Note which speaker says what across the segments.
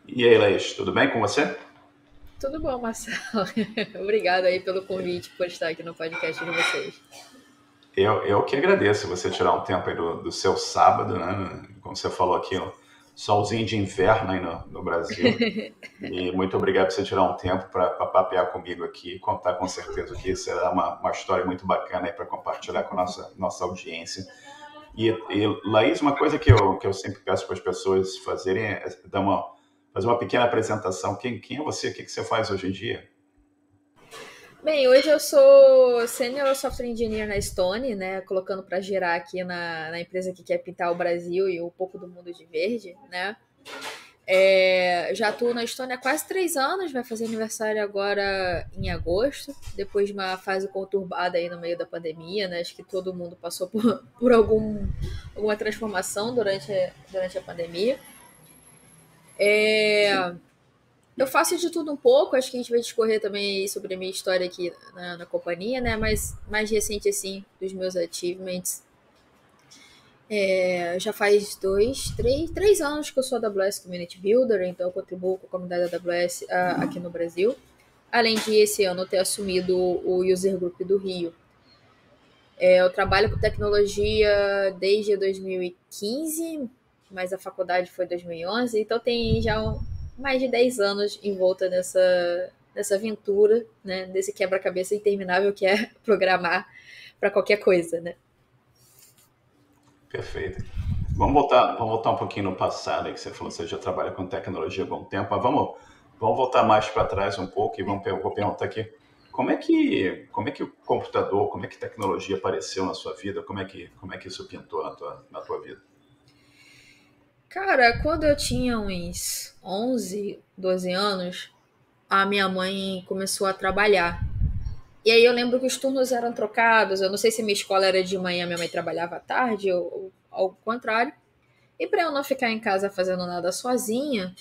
Speaker 1: E aí, Laís, tudo bem com você?
Speaker 2: Tudo bom, Marcelo? Obrigada aí pelo convite, por estar aqui no podcast de vocês.
Speaker 1: Eu que agradeço você tirar um tempo aí do seu sábado, né? Como você falou aqui, um solzinho de inverno aí no Brasil. E muito obrigado por você tirar um tempo para papear comigo aqui e contar com certeza que será uma história muito bacana aí para compartilhar com a nossa audiência. Laís, uma coisa que eu sempre peço para as pessoas fazerem é fazer uma pequena apresentação. Quem é você? O que você faz hoje em dia?
Speaker 2: Bem, hoje eu sou Senior Software Engineer na Stone, né? Colocando para girar aqui na empresa que quer pintar o Brasil e um pouco do mundo de verde, né? Já atuo na Stone há quase 3 anos, vai fazer aniversário agora em agosto, depois de uma fase conturbada aí no meio da pandemia, né? Acho que todo mundo passou por alguma transformação durante a pandemia. Eu faço de tudo um pouco, acho que a gente vai discorrer também sobre a minha história aqui na companhia, né? Mas mais recente, assim, dos meus achievements. Já faz 3 anos que eu sou AWS Community Builder, então eu contribuo com a comunidade AWS aqui no Brasil. Além de esse ano eu ter assumido o User Group do Rio. Eu trabalho com tecnologia desde 2015, mas a faculdade foi 2011, então tem já mais de 10 anos envolta nessa aventura, né, desse quebra-cabeça interminável que é programar para qualquer coisa, né?
Speaker 1: Perfeito. Vamos voltar um pouquinho no passado aí que você falou, você já trabalha com tecnologia há algum tempo, mas vamos voltar mais para trás um pouco e vou perguntar aqui, como é que o computador, como é que a tecnologia apareceu na sua vida, como é que isso pintou na tua vida?
Speaker 2: Cara, quando eu tinha uns 11, 12 anos, a minha mãe começou a trabalhar. E aí eu lembro que os turnos eram trocados. Eu não sei se minha escola era de manhã, minha mãe trabalhava à tarde ou ao contrário. E para eu não ficar em casa fazendo nada sozinha,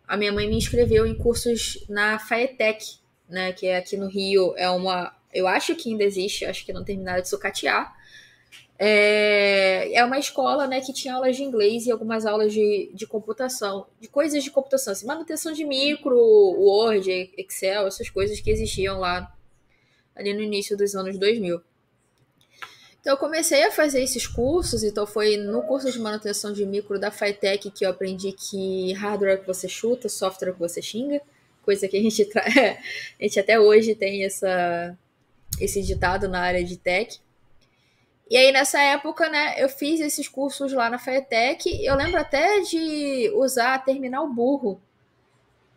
Speaker 2: a minha mãe me inscreveu em cursos na FAETEC, né, que é aqui no Rio, eu acho que ainda existe, acho que não terminaram de sucatear. É uma escola, né, que tinha aulas de inglês e algumas aulas de computação, de coisas de computação, assim, manutenção de micro, Word, Excel, essas coisas que existiam lá ali no início dos anos 2000. Então eu comecei a fazer esses cursos, então foi no curso de manutenção de micro da Fitec que eu aprendi que hardware que você chuta, software que você xinga, coisa que a gente até hoje tem esse ditado na área de tech. E aí nessa época, né, eu fiz esses cursos lá na Fitec, eu lembro até de usar terminal burro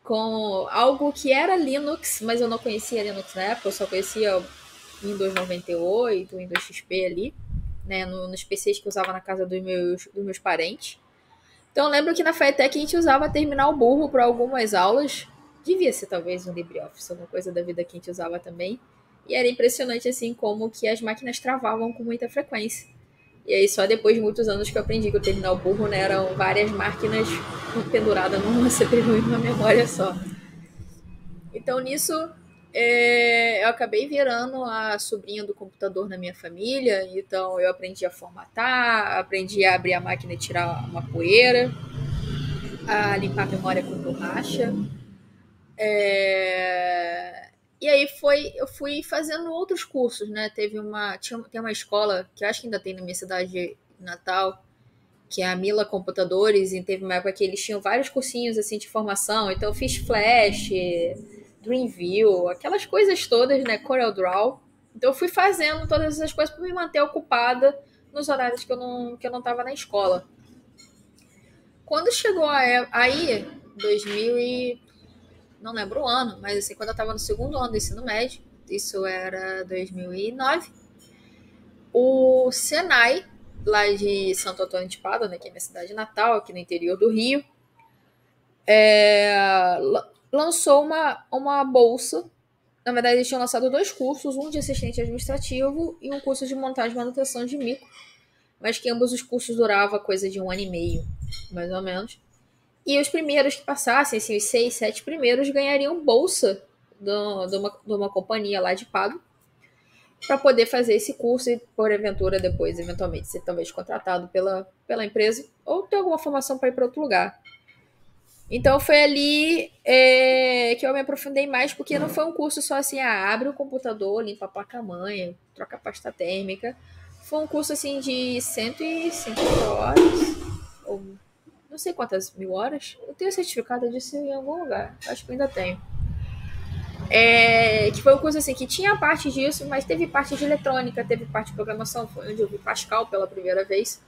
Speaker 2: com algo que era Linux, mas eu não conhecia Linux na época, eu só conhecia Windows 98, Windows XP ali, né, nos PCs que eu usava na casa dos meus parentes. Então eu lembro que na FATEC a gente usava terminal burro para algumas aulas. Devia ser talvez um LibreOffice, alguma coisa da vida que a gente usava também. E era impressionante assim como que as máquinas travavam com muita frequência. E aí só depois de muitos anos que eu aprendi que o terminal burro, né, eram várias máquinas penduradas numa CPU e numa memória só. Então nisso eu acabei virando a sobrinha do computador na minha família. Então eu aprendi a formatar, aprendi a abrir a máquina e tirar uma poeira, a limpar a memória com borracha. É, E aí eu fui fazendo outros cursos, né? Tem uma escola que eu acho que ainda tem na minha cidade de Natal, que é a Mila Computadores, e teve uma época que eles tinham vários cursinhos assim de formação. Então eu fiz Flash, Dreamview, aquelas coisas todas, né? CorelDRAW. Então eu fui fazendo todas essas coisas para me manter ocupada nos horários que eu não estava na escola. Quando chegou aí, 2000 e não lembro o ano, mas assim, quando eu estava no segundo ano do ensino médio, isso era 2009, o Senai, lá de Santo Antônio de Pádua, né, que é minha cidade natal, aqui no interior do Rio, lançou uma bolsa. Na verdade, eles tinham lançado dois cursos, um de assistente administrativo e um curso de montagem e manutenção de micro, mas que ambos os cursos duravam coisa de 1 ano e meio, mais ou menos. E os primeiros que passassem, assim, os 6, 7 primeiros, ganhariam bolsa de uma companhia lá de Pago para poder fazer esse curso e, por aventura, depois, eventualmente, ser talvez contratado pela empresa ou ter alguma formação para ir para outro lugar. Então foi ali que eu me aprofundei mais, porque não foi um curso só assim, abre o computador, limpa a placa-mãe, troca a pasta térmica. Foi um curso assim de 150 horas, ou não sei quantas mil horas. Eu tenho certificado disso em algum lugar, acho que eu ainda tenho. Que foi um curso assim que tinha parte disso, mas teve parte de eletrônica, teve parte de programação, foi onde eu vi Pascal pela primeira vez.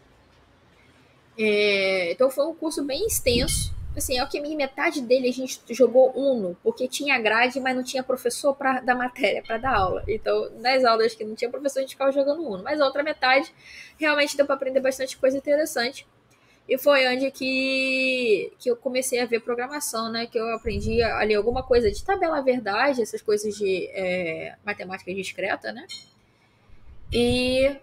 Speaker 2: Então foi um curso bem extenso. Assim, é que metade dele a gente jogou Uno, porque tinha grade, mas não tinha professor para dar matéria, para dar aula. Então, nas aulas que não tinha professor, a gente ficava jogando Uno. Mas a outra metade realmente deu para aprender bastante coisa interessante. E foi onde que eu comecei a ver programação, né? Que eu aprendi ali alguma coisa de tabela verdade, essas coisas de matemática discreta, né? E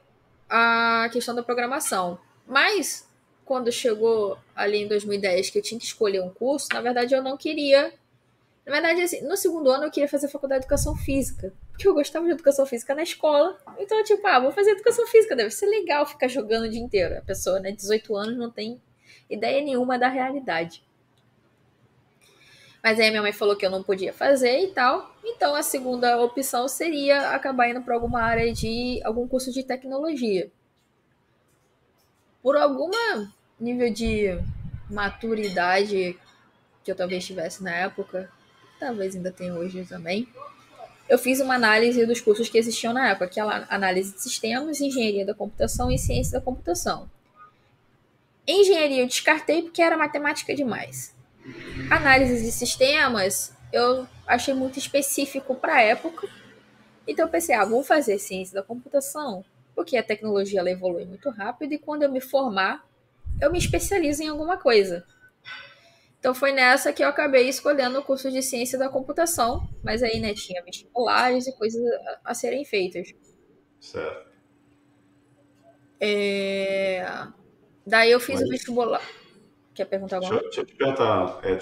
Speaker 2: a questão da programação. Mas, quando chegou ali em 2010 que eu tinha que escolher um curso, na verdade eu não queria. Na verdade, assim, no segundo ano eu queria fazer faculdade de educação física. Porque eu gostava de educação física na escola. Então, tipo, vou fazer educação física, deve ser legal ficar jogando o dia inteiro. A pessoa, né, 18 anos, não tem ideia nenhuma da realidade. Mas aí minha mãe falou que eu não podia fazer e tal. Então a segunda opção seria acabar indo para alguma área de algum curso de tecnologia. Por algum nível de maturidade que eu talvez tivesse na época, talvez ainda tenha hoje também, eu fiz uma análise dos cursos que existiam na época, que é a análise de sistemas, engenharia da computação e ciência da computação. Engenharia eu descartei porque era matemática demais. Análise de sistemas eu achei muito específico para a época, então eu pensei, vou fazer ciência da computação, porque a tecnologia ela evolui muito rápido e quando eu me formar, eu me especializo em alguma coisa. Então foi nessa que eu acabei escolhendo o curso de ciência da computação, mas aí, né, tinha vestibulares e coisas a serem feitas.
Speaker 1: Certo.
Speaker 2: Daí eu fiz o
Speaker 1: Mas
Speaker 2: vestibular. Quer perguntar alguma coisa?
Speaker 1: deixa eu te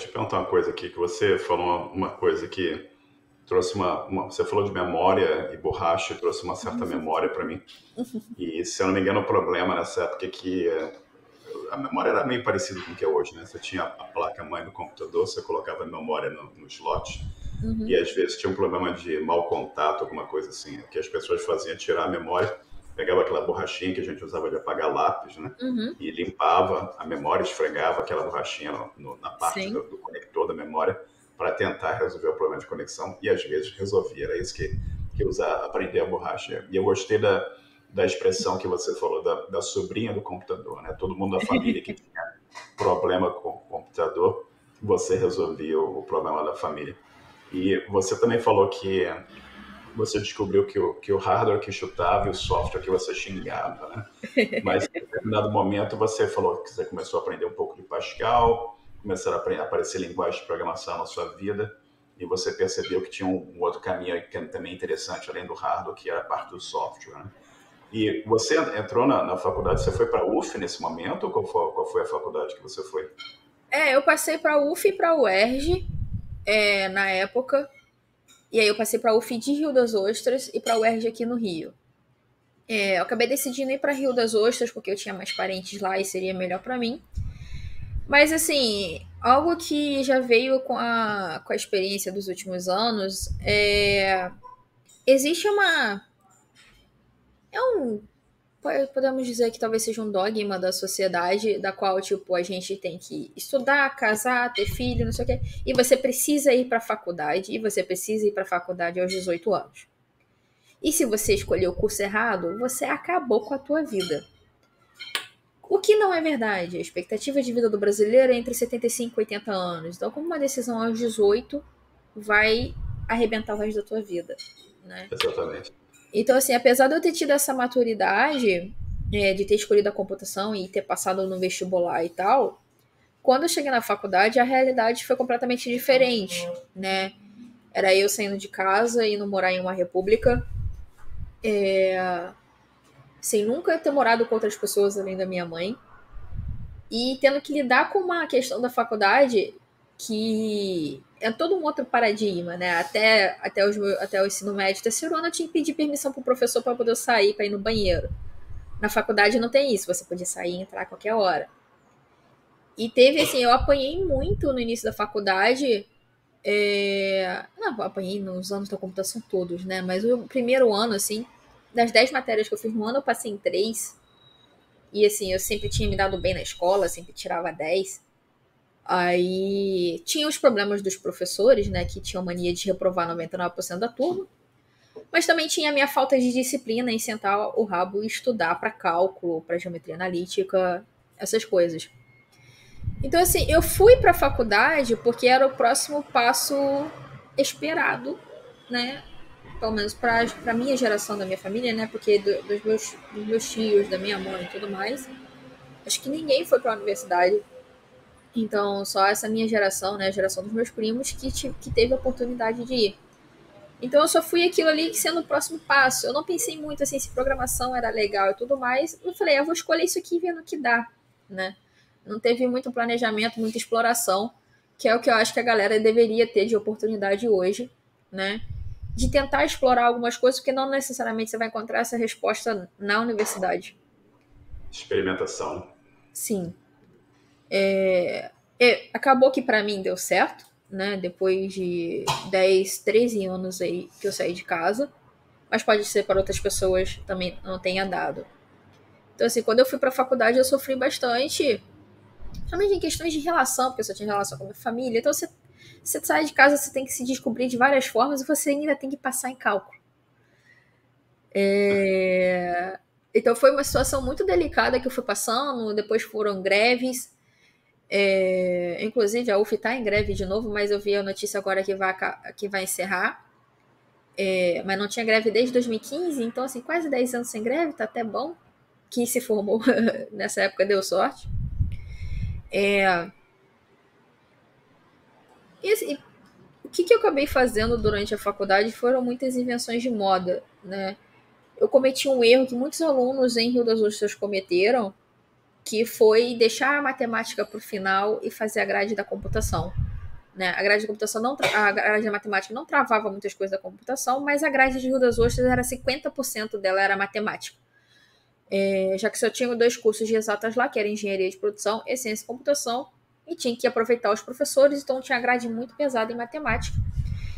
Speaker 1: perguntar uma coisa aqui, que você falou uma coisa que trouxe você falou de memória e borracha, e trouxe uma certa memória para mim. E, se eu não me engano, o problema nessa época é que a memória era meio parecida com o que é hoje, né? Você tinha a placa-mãe do computador, você colocava a memória no slot, e às vezes tinha um problema de mau contato, alguma coisa assim. O que as pessoas faziam tirar a memória, pegava aquela borrachinha que a gente usava de apagar lápis, né? E limpava a memória, esfregava aquela borrachinha na parte
Speaker 2: Sim.
Speaker 1: do conector da memória para tentar resolver o problema de conexão, e às vezes resolvia. Era isso que usar, aprender a borracha. E eu gostei da expressão que você falou, da sobrinha do computador, né? Todo mundo da família que tinha problema com o computador, você resolvia o problema da família. E você também falou que você descobriu que o hardware que chutava e o software que você xingava, né? Mas em determinado momento você falou que você começou a aprender um pouco de Pascal, começaram a aparecer linguagens de programação na sua vida, e você percebeu que tinha um outro caminho que é também interessante, além do hardware, que era a parte do software, né? E você entrou na faculdade, você foi para a UF nesse momento, ou qual foi a faculdade que você foi?
Speaker 2: Eu passei para a UF e para a UERJ na época. E aí eu passei para a UF de Rio das Ostras e para a UERJ aqui no Rio. Eu acabei decidindo ir para Rio das Ostras porque eu tinha mais parentes lá e seria melhor para mim. Mas assim, algo que já veio com a experiência dos últimos anos existe uma. Podemos dizer que talvez seja um dogma da sociedade, da qual, tipo, a gente tem que estudar, casar, ter filho, não sei o quê, e você precisa ir para a faculdade, e você precisa ir para a faculdade aos 18 anos. E se você escolher o curso errado, você acabou com a tua vida. O que não é verdade. A expectativa de vida do brasileiro é entre 75 e 80 anos. Então, como uma decisão aos 18 vai arrebentar o resto da tua vida, né?
Speaker 1: Exatamente.
Speaker 2: Então, assim, apesar de eu ter tido essa maturidade de ter escolhido a computação e ter passado no vestibular e tal, quando eu cheguei na faculdade, a realidade foi completamente diferente, né? Era eu saindo de casa, indo morar em uma república, sem nunca ter morado com outras pessoas além da minha mãe, e tendo que lidar com uma questão da faculdade que é todo um outro paradigma, né? Até o ensino médio, terceiro ano, eu tinha que pedir permissão pro professor para poder sair, para ir no banheiro. Na faculdade não tem isso, você podia sair e entrar a qualquer hora. E teve, assim, eu apanhei muito no início da faculdade. Não, eu apanhei nos anos da computação todos, né? Mas o primeiro ano, assim, das 10 matérias que eu fiz no ano, eu passei em 3. E, assim, eu sempre tinha me dado bem na escola, sempre tirava 10. Aí tinha os problemas dos professores, né? Que tinham mania de reprovar 99% da turma. Mas também tinha a minha falta de disciplina em sentar o rabo e estudar para cálculo, para geometria analítica, essas coisas. Então, assim, eu fui para a faculdade porque era o próximo passo esperado, né? Pelo menos para a minha geração da minha família, né? Porque dos meus tios, da minha mãe e tudo mais, acho que ninguém foi para a universidade. Então, só essa minha geração, né? A geração dos meus primos, que teve a oportunidade de ir. Então, eu só fui aquilo ali sendo o próximo passo. Eu não pensei muito assim se programação era legal e tudo mais. Eu falei, eu vou escolher isso aqui e vendo o que dá, né? Não teve muito planejamento, muita exploração, que é o que eu acho que a galera deveria ter de oportunidade hoje, né? De tentar explorar algumas coisas, porque não necessariamente você vai encontrar essa resposta na universidade.
Speaker 1: Experimentação.
Speaker 2: Sim. Acabou que para mim deu certo, né? Depois de 10, 13 anos aí que eu saí de casa. Mas pode ser para outras pessoas também não tenha dado. Então, assim, quando eu fui para a faculdade, eu sofri bastante, principalmente em questões de relação, porque eu só tinha relação com a minha família. Então, você sai de casa, você tem que se descobrir de várias formas e você ainda tem que passar em cálculo. Então, foi uma situação muito delicada que eu fui passando. Depois foram greves. Inclusive, a UF está em greve de novo, mas eu vi a notícia agora que vai encerrar. Mas não tinha greve desde 2015, então, assim, quase 10 anos sem greve, tá até bom. Que se formou nessa época deu sorte. E assim, o que eu acabei fazendo durante a faculdade foram muitas invenções de moda, né? Eu cometi um erro que muitos alunos em Rio das Ostras cometeram, que foi deixar a matemática para o final e fazer a grade da computação. Né? A grade de computação a grade da matemática não travava muitas coisas da computação, mas a grade de Rio das Ostras era 50% dela era matemática. Já que só tinha 2 cursos de exatas lá, que era engenharia de produção e ciência e computação, e tinha que aproveitar os professores, então tinha grade muito pesada em matemática.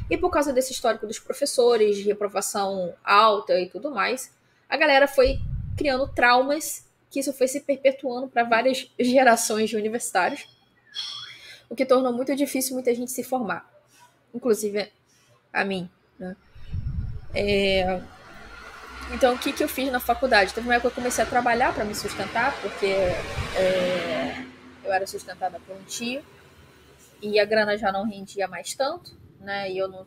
Speaker 2: E por causa desse histórico dos professores, de reprovação alta e tudo mais, a galera foi criando traumas, que isso foi se perpetuando para várias gerações de universitários, o que tornou muito difícil muita gente se formar, inclusive a mim. Né? Então, o que eu fiz na faculdade? Teve uma época que eu comecei a trabalhar para me sustentar, porque eu era sustentada por um tio e a grana já não rendia mais tanto, né? E eu não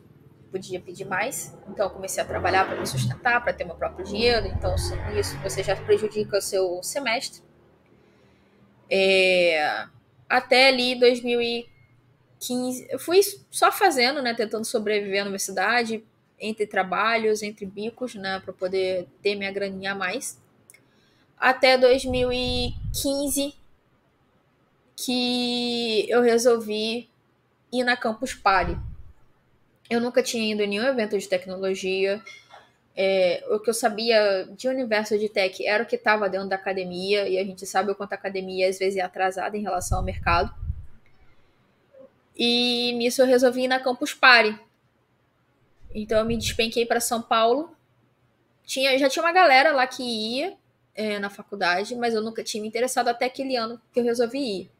Speaker 2: podia pedir mais. Então, eu comecei a trabalhar para me sustentar, para ter meu próprio dinheiro. Então, isso você já prejudica o seu semestre. Até ali 2015, eu fui só fazendo, né? Tentando sobreviver na universidade, entre trabalhos, entre bicos, né? Para poder ter minha graninha a mais. Até 2015, que eu resolvi ir na Campus Party. Eu nunca tinha ido em nenhum evento de tecnologia. O que eu sabia de universo de tech era o que estava dentro da academia, e a gente sabe o quanto a academia às vezes é atrasada em relação ao mercado. E nisso eu resolvi ir na Campus Party. Então eu me despenquei para São Paulo. Já tinha uma galera lá que ia na faculdade, mas eu nunca tinha me interessado até aquele ano que eu resolvi ir.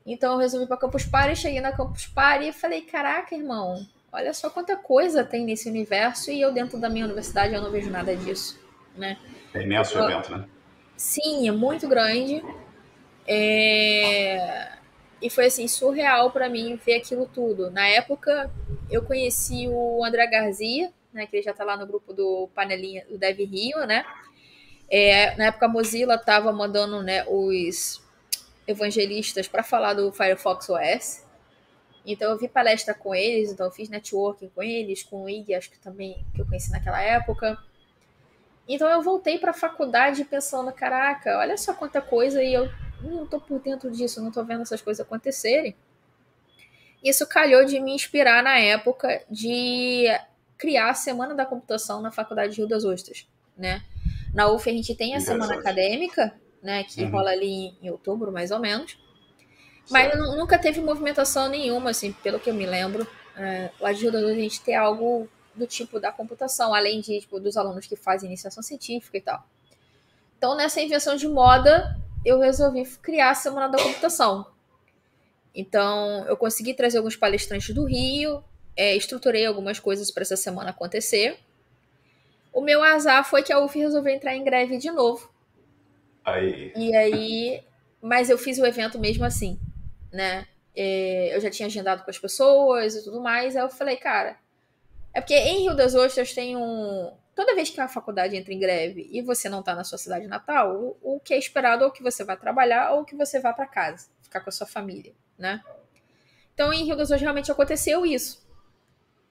Speaker 2: Então eu resolvi para Campus Party, cheguei na Campus Party e falei, caraca, irmão, olha só quanta coisa tem nesse universo e eu dentro da minha universidade eu não vejo nada disso, né?
Speaker 1: É imenso o evento, né?
Speaker 2: Sim, é muito grande. E foi assim, surreal para mim ver aquilo tudo. Na época, eu conheci o André Garcia, né? Que ele já tá lá no grupo do Panelinha, do Dev Rio, né? Na época a Mozilla tava mandando, né, os evangelistas para falar do Firefox OS. Então eu vi palestra com eles, então eu fiz networking com eles, com o Ig, acho que também que eu conheci naquela época. Então eu voltei para a faculdade pensando, caraca, olha só quanta coisa e eu não tô por dentro disso, não tô vendo essas coisas acontecerem. Isso calhou de me inspirar na época de criar a Semana da Computação na Faculdade de Rio das Ostras, né? Na UF a gente tem a semana acadêmica, né, que
Speaker 1: Uhum.
Speaker 2: rola ali em outubro, mais ou menos. Mas
Speaker 1: Certo.
Speaker 2: nunca teve movimentação nenhuma, assim, pelo que eu me lembro. Lá de Rio das Ostras a gente ter algo do tipo da computação, além de, tipo, dos alunos que fazem iniciação científica e tal. Então, nessa invenção de moda, eu resolvi criar a Semana da Computação. Então, eu consegui trazer alguns palestrantes do Rio, estruturei algumas coisas para essa semana acontecer. O meu azar foi que a UF resolveu entrar em greve de novo.
Speaker 1: Aí.
Speaker 2: E aí, mas eu fiz o evento mesmo assim, né? Eu já tinha agendado com as pessoas e tudo mais. Aí eu falei, cara, é porque em Rio das Ostras tem um. Toda vez que a faculdade entra em greve e você não tá na sua cidade natal, o que é esperado é ou que você vai trabalhar ou que você vá para casa, ficar com a sua família, né? Então em Rio das Ostras realmente aconteceu isso.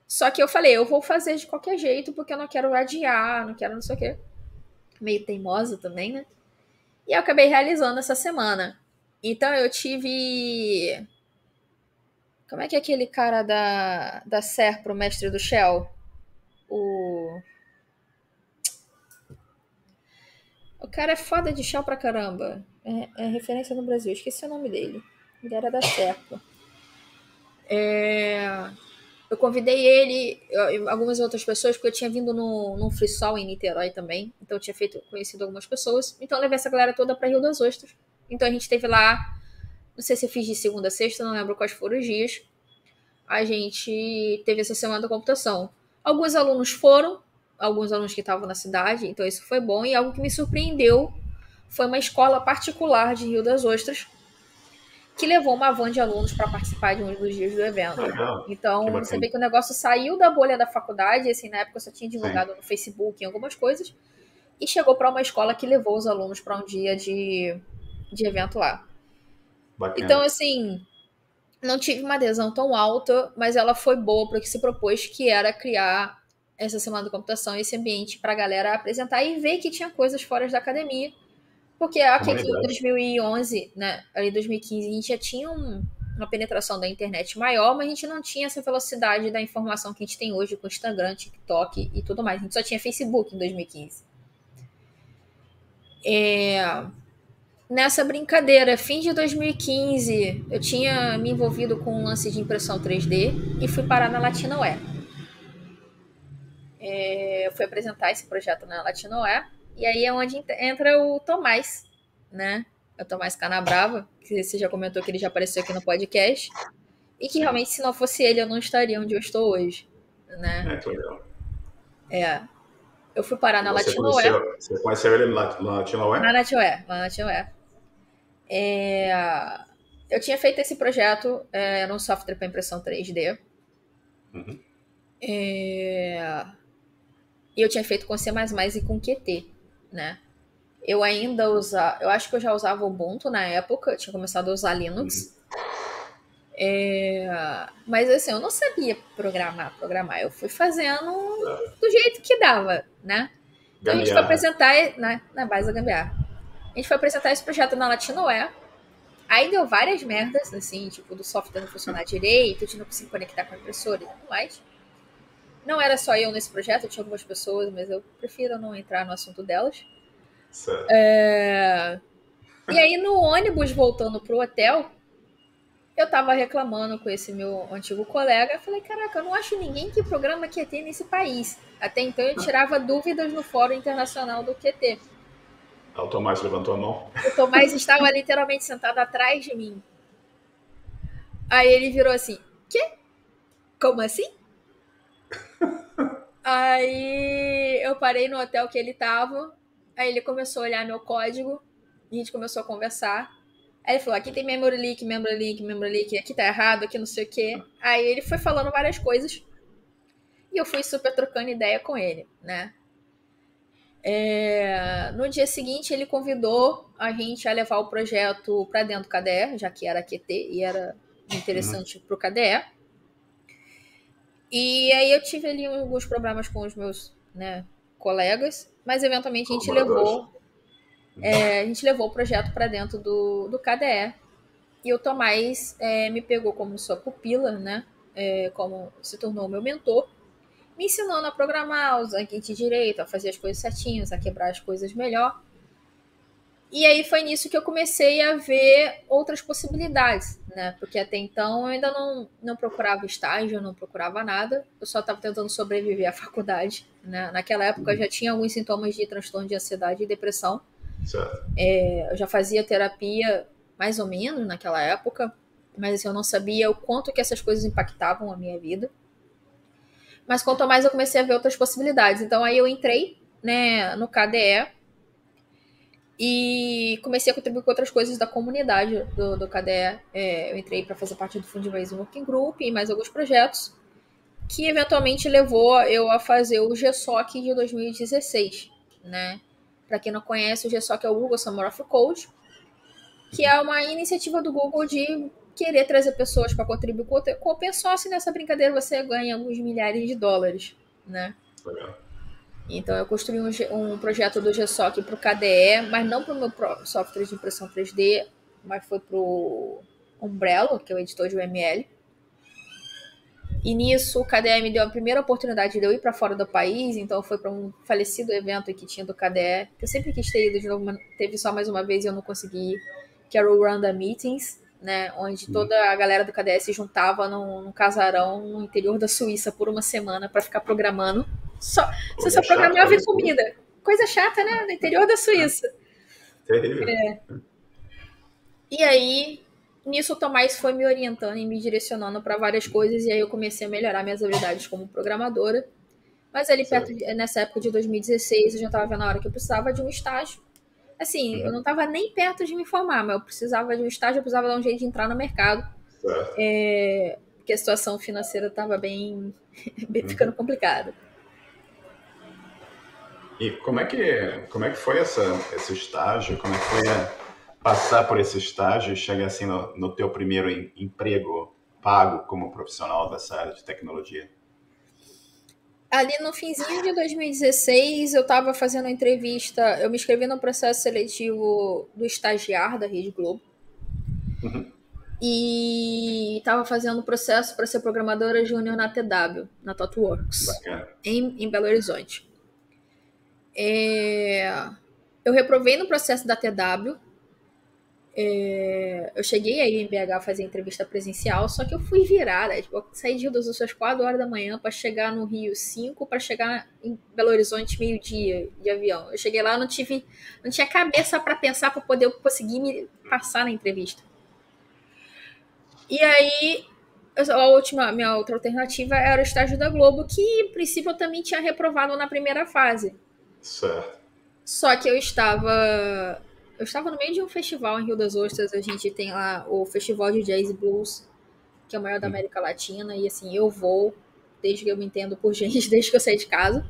Speaker 2: Só que eu falei, eu vou fazer de qualquer jeito porque eu não quero adiar, não quero não sei o quê. Meio teimosa também, né? E eu acabei realizando essa semana. Então eu tive. Como é que é aquele cara da Serpro, mestre do Shell? O. O cara é foda de Shell pra caramba. É referência no Brasil, esqueci o nome dele. Ele era da Serpro. Eu convidei ele e algumas outras pessoas, porque eu tinha vindo num free sol em Niterói também. Então eu tinha conhecido algumas pessoas. Então eu levei essa galera toda pra Rio das Ostras. Então a gente teve lá. Não sei se eu fiz de segunda a sexta, não lembro quais foram os dias. A gente teve essa semana da computação. Alguns alunos foram, alguns alunos que estavam na cidade, então isso foi bom. E algo que me surpreendeu foi uma escola particular de Rio das Ostras que levou uma van de alunos para participar de um dos dias do evento.
Speaker 1: Legal. Que
Speaker 2: Então, você
Speaker 1: bacana.
Speaker 2: vê que o negócio saiu da bolha da faculdade, assim, na época eu só tinha
Speaker 1: Sim.
Speaker 2: divulgado no Facebook em algumas coisas, e chegou para uma escola que levou os alunos para um dia de evento lá. Então,
Speaker 1: Bacana.
Speaker 2: assim, não tive uma adesão tão alta, mas ela foi boa para o que se propôs, que era criar essa semana da computação, esse ambiente para a galera apresentar e ver que tinha coisas fora da academia. Porque aqui em
Speaker 1: Comunidade.
Speaker 2: 2011, né, ali em 2015, a gente já tinha uma penetração da internet maior, mas a gente não tinha essa velocidade da informação que a gente tem hoje com Instagram, TikTok e tudo mais. A gente só tinha Facebook em 2015. Nessa brincadeira, fim de 2015, eu tinha me envolvido com um lance de impressão 3D e fui parar na Latinoé. Eu fui apresentar esse projeto na Latinoé, e aí é onde entra o Tomás, né? O Tomás Canabrava, que você já comentou que ele já apareceu aqui no podcast, e que
Speaker 1: Sim.
Speaker 2: realmente, se não fosse ele, eu não estaria onde eu estou hoje, né?
Speaker 1: É, que legal.
Speaker 2: É, eu fui parar
Speaker 1: E
Speaker 2: na Latinoé,
Speaker 1: você conheceu ele na
Speaker 2: na
Speaker 1: Latinoé?
Speaker 2: Latinoé, na Latinoé. Eu tinha feito esse projeto num software para impressão 3D,
Speaker 1: Uhum.
Speaker 2: e eu tinha feito com C++ e com Qt, né? Eu ainda usava, eu acho que eu já usava Ubuntu na época, eu tinha começado a usar
Speaker 1: Uhum.
Speaker 2: Linux. Mas assim, eu não sabia programar. Eu fui fazendo do jeito que dava, né? Então a gente foi
Speaker 1: Gambiarra.
Speaker 2: apresentar na base da gambiarra. A gente foi apresentar esse projeto na Latinoé. Aí deu várias merdas, assim, tipo, do software não funcionar direito, de não conseguir conectar com a impressora e tudo mais. Não era só eu nesse projeto, tinha algumas pessoas, mas eu prefiro não entrar no assunto delas.
Speaker 1: Certo.
Speaker 2: E aí, no ônibus voltando pro hotel, eu tava reclamando com esse meu antigo colega. Eu falei, caraca, eu não acho ninguém que programa QT nesse país. Até então eu tirava dúvidas no Fórum Internacional do QT.
Speaker 1: Aí o Tomás levantou a mão.
Speaker 2: O Tomás estava literalmente sentado atrás de mim. Aí ele virou assim, quê? Como assim? Aí eu parei no hotel que ele tava. Aí ele começou a olhar meu código. A gente começou a conversar. Aí ele falou, aqui tem memory leak, memory leak, memory leak. Aqui tá errado, aqui não sei o quê. Aí ele foi falando várias coisas. E eu fui super trocando ideia com ele, né? No dia seguinte, ele convidou a gente a levar o projeto para dentro do KDE, já que era QT e era
Speaker 1: Uhum.
Speaker 2: interessante para o KDE. E aí eu tive ali alguns problemas com os meus, né, colegas, mas eventualmente
Speaker 1: Colaboradores.
Speaker 2: a gente levou o projeto para dentro do KDE. E o Tomás me pegou como sua pupila, né? Como se tornou meu mentor, me ensinando a programar, usar Git direito, a fazer as coisas certinhas, a quebrar as coisas melhor. E aí foi nisso que eu comecei a ver outras possibilidades, né? Porque até então eu ainda não procurava estágio, não procurava nada. Eu só estava tentando sobreviver à faculdade, né? Naquela época eu já tinha alguns sintomas de transtorno de ansiedade e depressão.
Speaker 1: Certo.
Speaker 2: Eu já fazia terapia mais ou menos naquela época, mas assim, eu não sabia o quanto que essas coisas impactavam a minha vida. Mas quanto mais eu comecei a ver outras possibilidades. Então aí eu entrei, né, no KDE e comecei a contribuir com outras coisas da comunidade do KDE. Eu entrei para fazer parte do Fundraising Working Group e mais alguns projetos, que eventualmente levou eu a fazer o GSOC de 2016, né? Para quem não conhece, o GSOC é o Google Summer of Code, que é uma iniciativa do Google de querer trazer pessoas para contribuir com o open source, e nessa brincadeira você ganha alguns milhares de dólares, né?
Speaker 1: Legal.
Speaker 2: Então eu construí um projeto do GSOC para o KDE, mas não para o meu software de impressão 3D, mas foi para o Umbrella, que é o editor de UML. E nisso o KDE me deu a primeira oportunidade de eu ir para fora do país, então foi para um falecido evento que tinha do KDE, que eu sempre quis ter ido de novo, mas teve só mais uma vez e eu não consegui ir, que era o Rwanda Meetings, né, onde toda a galera do KDE se juntava num casarão no interior da Suíça por uma semana para ficar programando. Você só programava em comida. Coisa chata, né? No interior da Suíça.
Speaker 1: Terrível.
Speaker 2: E aí, nisso o Tomás foi me orientando e me direcionando para várias coisas, e aí eu comecei a melhorar minhas habilidades como programadora. Mas ali nessa época de 2016, eu já estava vendo a hora que eu precisava de um estágio. Assim, eu não estava nem perto de me formar, mas eu precisava de um estágio, eu precisava dar um jeito de entrar no mercado. Porque a situação financeira estava bem ficando complicada.
Speaker 1: E como é que foi esse estágio? Como é que foi passar por esse estágio e chegar assim no teu primeiro emprego pago como profissional dessa área de tecnologia?
Speaker 2: Ali no finzinho de 2016, eu estava fazendo uma entrevista, eu me inscrevi no processo seletivo do estagiário da Rede Globo. E estava fazendo o processo para ser programadora júnior na TW, na ThoughtWorks, em Belo Horizonte. Eu reprovei no processo da TW. Eu cheguei aí em BH fazer entrevista presencial, só que eu fui virada. Tipo, eu saí de Rio das Ostras 4 horas da manhã para chegar no Rio 5, para chegar em Belo Horizonte meio-dia de avião. Eu cheguei lá, não tinha cabeça para pensar para poder conseguir me passar na entrevista. E aí, minha outra alternativa era o estágio da Globo, que em princípio eu também tinha reprovado na primeira fase.
Speaker 1: Certo.
Speaker 2: Só que eu estava no meio de um festival em Rio das Ostras. A gente tem lá o Festival de Jazz e Blues, que é o maior da América Latina. E assim, eu vou desde que eu me entendo por gente, desde que eu saí de casa.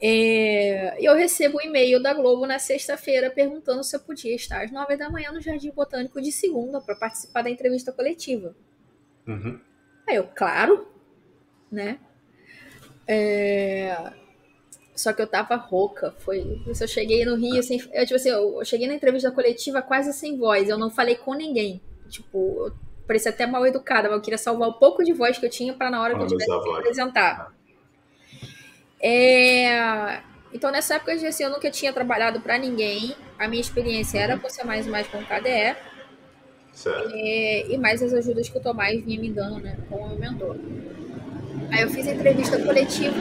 Speaker 2: E eu recebo um e-mail da Globo na sexta-feira perguntando se eu podia estar às 9 da manhã no Jardim Botânico de segunda para participar da entrevista coletiva. Aí eu, claro, né? Só que eu tava rouca. Eu cheguei no Rio, assim, eu cheguei na entrevista coletiva quase sem voz. Eu não falei com ninguém. Tipo, eu parecia até mal educada, mas eu queria salvar o pouco de voz que eu tinha para na hora que eu tivesse que me apresentar. Então, nessa época, assim, eu nunca tinha trabalhado para ninguém. A minha experiência era por ser mais com o KDE. E mais as ajudas que o Tomás vinha me dando, né, como meu mentor. Aí eu fiz a entrevista coletiva.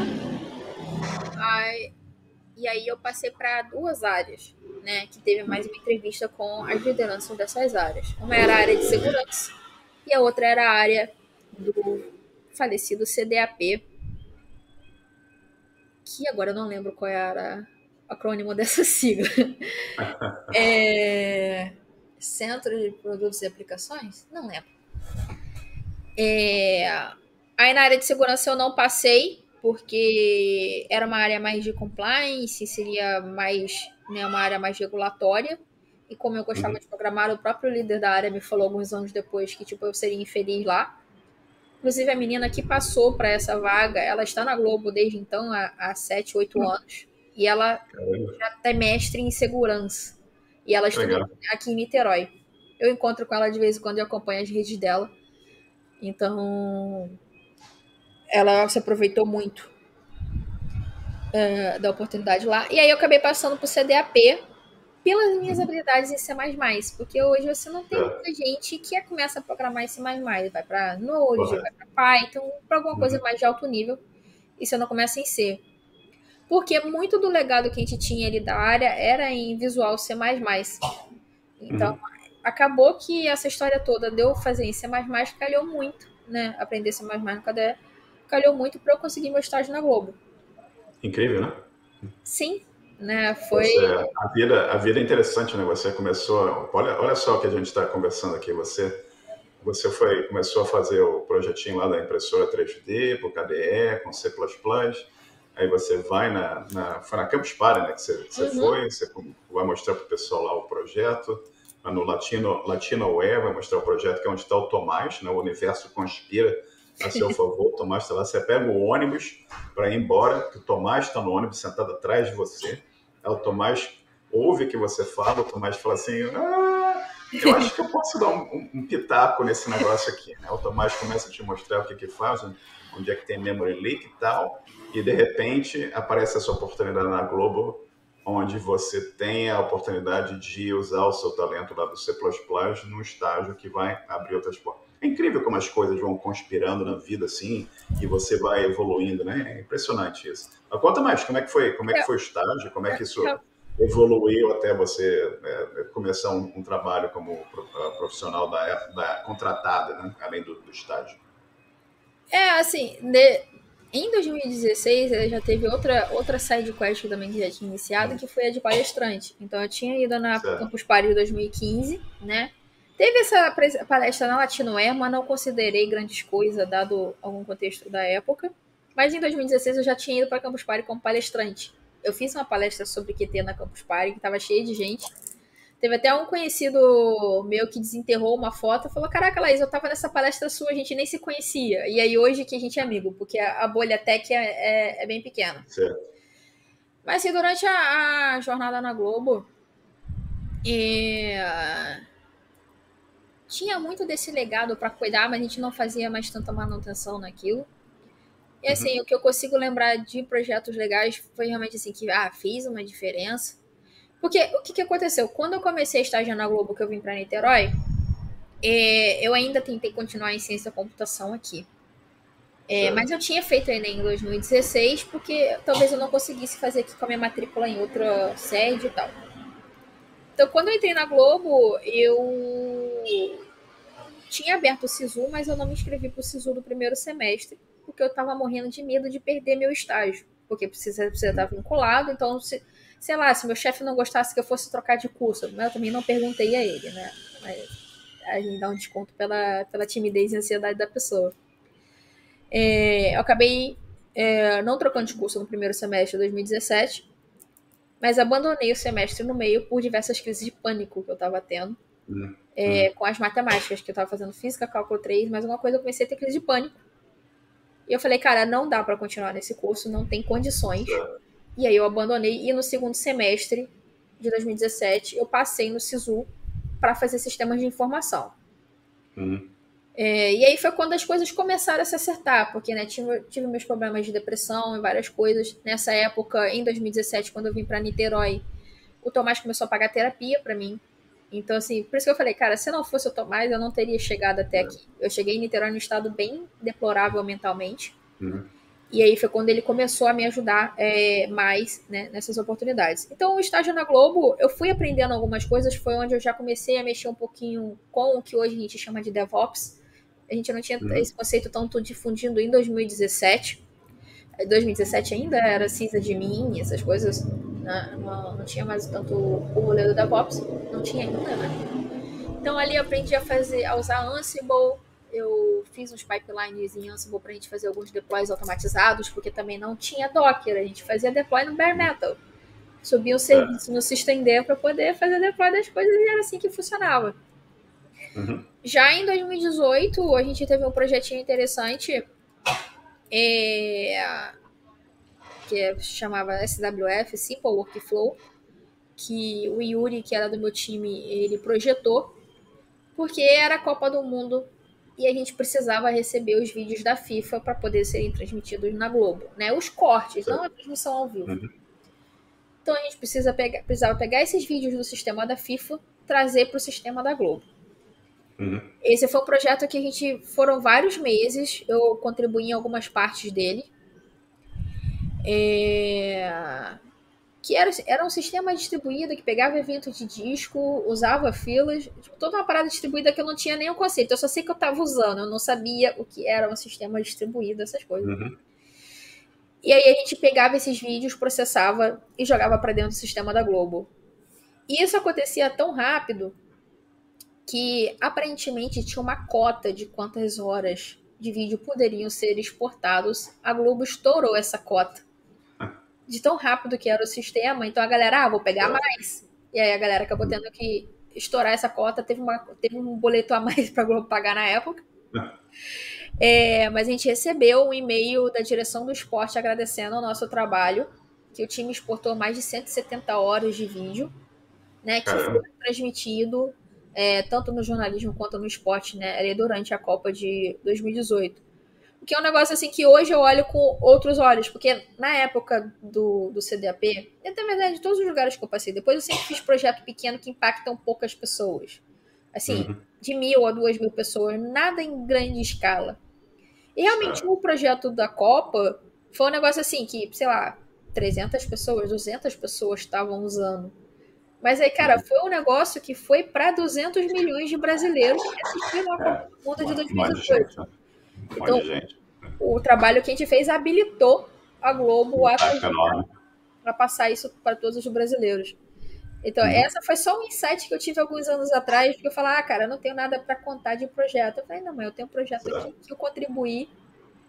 Speaker 2: E aí eu passei para duas áreas, né, que teve mais uma entrevista com as lideranças dessas áreas. Uma era a área de segurança e a outra era a área do falecido CDAP, que agora eu não lembro qual era o acrônimo dessa sigla. Centro de Produtos e Aplicações? Não lembro. Aí na área de segurança eu não passei, porque era uma área mais de compliance, seria mais, né, uma área mais regulatória. E como eu gostava de programar, o próprio líder da área me falou alguns anos depois que tipo, eu seria infeliz lá. Inclusive, a menina que passou para essa vaga, ela está na Globo desde então, há 7, 8 anos. E ela já é mestre em segurança. E ela estuda aqui em Niterói. Eu encontro com ela de vez em quando e acompanho as redes dela. Então, ela se aproveitou muito da oportunidade lá. E aí eu acabei passando pro CDAP, pelas minhas
Speaker 1: Uhum.
Speaker 2: habilidades em C++, porque hoje você não tem
Speaker 1: Certo.
Speaker 2: muita gente que começa a programar em C++, vai para Node, vai
Speaker 1: Correto.
Speaker 2: para Python, para alguma coisa
Speaker 1: Uhum.
Speaker 2: mais de alto nível, e você não começa em C. Porque muito do legado que a gente tinha ali da área era em visual C++. Então,
Speaker 1: Uhum.
Speaker 2: acabou que essa história toda de eu fazer em C++ calhou muito, né? Aprender C++ no KDE, calhou muito para eu conseguir meu estágio na Globo.
Speaker 1: Incrível, né?
Speaker 2: Sim, né? Foi.
Speaker 1: Você, a vida é interessante, né? Você começou, olha só o que a gente está conversando aqui. Você começou a fazer o projetinho lá da impressora 3D, por KDE, com C++. Aí você vai foi na Campus Party, né? Que você
Speaker 2: Uhum.
Speaker 1: foi, você vai mostrar para o pessoal lá o projeto. Vai no Latinoware, vai mostrar o projeto, que é onde está o Tomás, né? O universo conspira a seu favor. O Tomás está lá, você pega o ônibus para ir embora, que o Tomás está no ônibus sentado atrás de você. Aí o Tomás ouve o que você fala, o Tomás fala assim: eu acho que eu posso dar um pitaco nesse negócio aqui. Né? O Tomás começa a te mostrar o que faz, onde é que tem memory leak e tal, e de repente aparece essa oportunidade na Globo, onde você tem a oportunidade de usar o seu talento lá do C++ num estágio que vai abrir outras portas. É incrível como as coisas vão conspirando na vida assim, e você vai evoluindo, né? É impressionante isso. Mas conta mais, como é que foi o estágio, como é que isso evoluiu até você começar um trabalho como profissional da contratada, né? Além do estágio.
Speaker 2: Assim, em 2016 já teve outra side quest também que já tinha iniciado, que foi a de palestrante. Então eu tinha ido na
Speaker 1: Certo.
Speaker 2: Campus Party 2015, né? Teve essa palestra na Latinoair, mas não considerei grandes coisas, dado algum contexto da época. Mas em 2016 eu já tinha ido para a Campus Party como palestrante. Eu fiz uma palestra sobre QT na Campus Party, que estava cheia de gente. Teve até um conhecido meu que desenterrou uma foto e falou: Caraca, Laís, eu tava nessa palestra sua, a gente nem se conhecia. E aí hoje que a gente é amigo, porque a bolha tech é bem pequena.
Speaker 1: Certo.
Speaker 2: Mas assim, durante a jornada na Globo, tinha muito desse legado para cuidar, mas a gente não fazia mais tanta manutenção naquilo. E assim,
Speaker 1: Uhum.
Speaker 2: o que eu consigo lembrar de projetos legais foi realmente assim, que fiz uma diferença. Porque o que aconteceu? Quando eu comecei a estagiar na Globo, que eu vim para Niterói, eu ainda tentei continuar em ciência da computação aqui. Mas
Speaker 1: Certo.
Speaker 2: eu tinha feito Enem em 2016, porque talvez eu não conseguisse fazer aqui com a minha matrícula em outra sede e tal. Então, quando eu entrei na Globo, eu tinha aberto o SISU, mas eu não me inscrevi para o SISU do primeiro semestre, porque eu estava morrendo de medo de perder meu estágio, porque precisa estar vinculado, então, sei lá, se meu chefe não gostasse que eu fosse trocar de curso, eu também não perguntei a ele, né? Mas a gente dá um desconto pela timidez e ansiedade da pessoa. Eu acabei não trocando de curso no primeiro semestre de 2017, mas abandonei o semestre no meio por diversas crises de pânico que eu estava tendo,
Speaker 1: Uhum. Uhum.
Speaker 2: com as matemáticas, que eu estava fazendo física, cálculo 3, mas uma coisa eu comecei a ter crise de pânico. E eu falei, cara, não dá para continuar nesse curso, não tem condições.
Speaker 1: Certo.
Speaker 2: E aí eu abandonei, e no segundo semestre de 2017 eu passei no SISU para fazer sistemas de informação.
Speaker 1: Uhum.
Speaker 2: E aí foi quando as coisas começaram a se acertar, porque né, tive meus problemas de depressão e várias coisas. Nessa época, em 2017, quando eu vim para Niterói, o Tomás começou a pagar terapia para mim. Então, assim, por isso que eu falei, cara, se não fosse o Tomás, eu não teria chegado até aqui. Eu cheguei em Niterói num estado bem deplorável mentalmente.
Speaker 1: Uhum.
Speaker 2: E aí foi quando ele começou a me ajudar mais, né, nessas oportunidades. Então, o estágio na Globo, eu fui aprendendo algumas coisas, foi onde eu já comecei a mexer um pouquinho com o que hoje a gente chama de DevOps. A gente não tinha
Speaker 1: Uhum.
Speaker 2: esse conceito tanto difundido em 2017. 2017 ainda era cinza de mim, essas coisas. Não tinha mais tanto o rolê do DevOps. Não tinha ainda, né? Então ali eu aprendi a usar Ansible. Eu fiz uns pipelines em Ansible pra gente fazer alguns deploys automatizados, porque também não tinha Docker. A gente fazia deploy no bare metal. Subia o
Speaker 1: Certo.
Speaker 2: serviço no systemd para poder fazer deploy das coisas e era assim que funcionava.
Speaker 1: Uhum.
Speaker 2: Já em 2018, a gente teve um projetinho interessante é, que chamava SWF, Simple Workflow, que o Yuri, que era do meu time, ele projetou, porque era a Copa do Mundo e a gente precisava receber os vídeos da FIFA para poder serem transmitidos na Globo, né? Os cortes, não a
Speaker 1: Certo.
Speaker 2: transmissão ao vivo.
Speaker 1: Uhum.
Speaker 2: Então a gente precisava pegar esses vídeos do sistema da FIFA, trazer para o sistema da Globo.
Speaker 1: Uhum.
Speaker 2: Esse foi um projeto que foram vários meses, eu contribuí em algumas partes dele. Que era um sistema distribuído que pegava evento de disco, usava filas, tipo, toda uma parada distribuída que eu não tinha nem o conceito. Eu só sei que eu estava usando, eu não sabia o que era um sistema distribuído, essas coisas.
Speaker 1: Uhum.
Speaker 2: E aí a gente pegava esses vídeos, processava e jogava para dentro do sistema da Globo. E isso acontecia tão rápido que aparentemente tinha uma cota de quantas horas de vídeo poderiam ser exportados. A Globo estourou essa cota. De tão rápido que era o sistema, então a galera, vou pegar mais. E aí a galera acabou tendo que estourar essa cota, teve um boleto a mais pra Globo pagar na época. Mas a gente recebeu um e-mail da direção do esporte agradecendo o nosso trabalho, que o time exportou mais de 170 horas de vídeo, né, que foi transmitido tanto no jornalismo quanto no esporte, né, ali durante a Copa de 2018. Que é um negócio assim que hoje eu olho com outros olhos, porque na época do CDAP, e na verdade de todos os lugares que eu passei, depois eu sempre fiz projeto pequeno que impactam poucas pessoas. Assim, de 1.000 a 2.000 pessoas, nada em grande escala. E realmente o projeto da Copa foi um negócio assim que, sei lá, 300 pessoas, 200 pessoas estavam usando. Mas aí, cara, foi um negócio que foi para 200 milhões de brasileiros que assistiram a Copa do Mundo de 2018. Então, o trabalho que a gente fez habilitou a Globo a passar isso para todos os brasileiros. Então, essa foi só um insight que eu tive alguns anos atrás, porque eu falava, cara, eu não tenho nada para contar de projeto. Eu falei, não, mas eu tenho um projeto aqui que eu contribuí,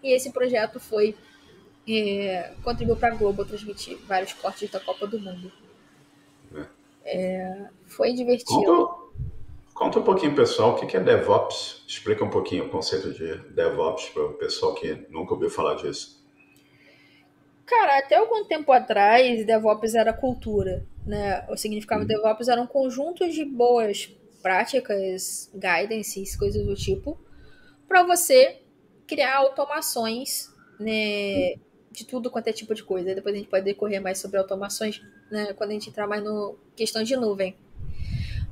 Speaker 2: e esse projeto contribuiu para a Globo transmitir vários cortes da Copa do Mundo. Foi divertido.
Speaker 1: Conta um pouquinho, pessoal, o que é DevOps? Explica um pouquinho o conceito de DevOps para o pessoal que nunca ouviu falar disso.
Speaker 2: Cara, até algum tempo atrás, DevOps era cultura, né? O significado de DevOps era um conjunto de boas práticas, guidances, coisas do tipo, para você criar automações, né, de tudo quanto é tipo de coisa. Depois a gente pode decorrer mais sobre automações, né, quando a gente entrar mais no questão de nuvem.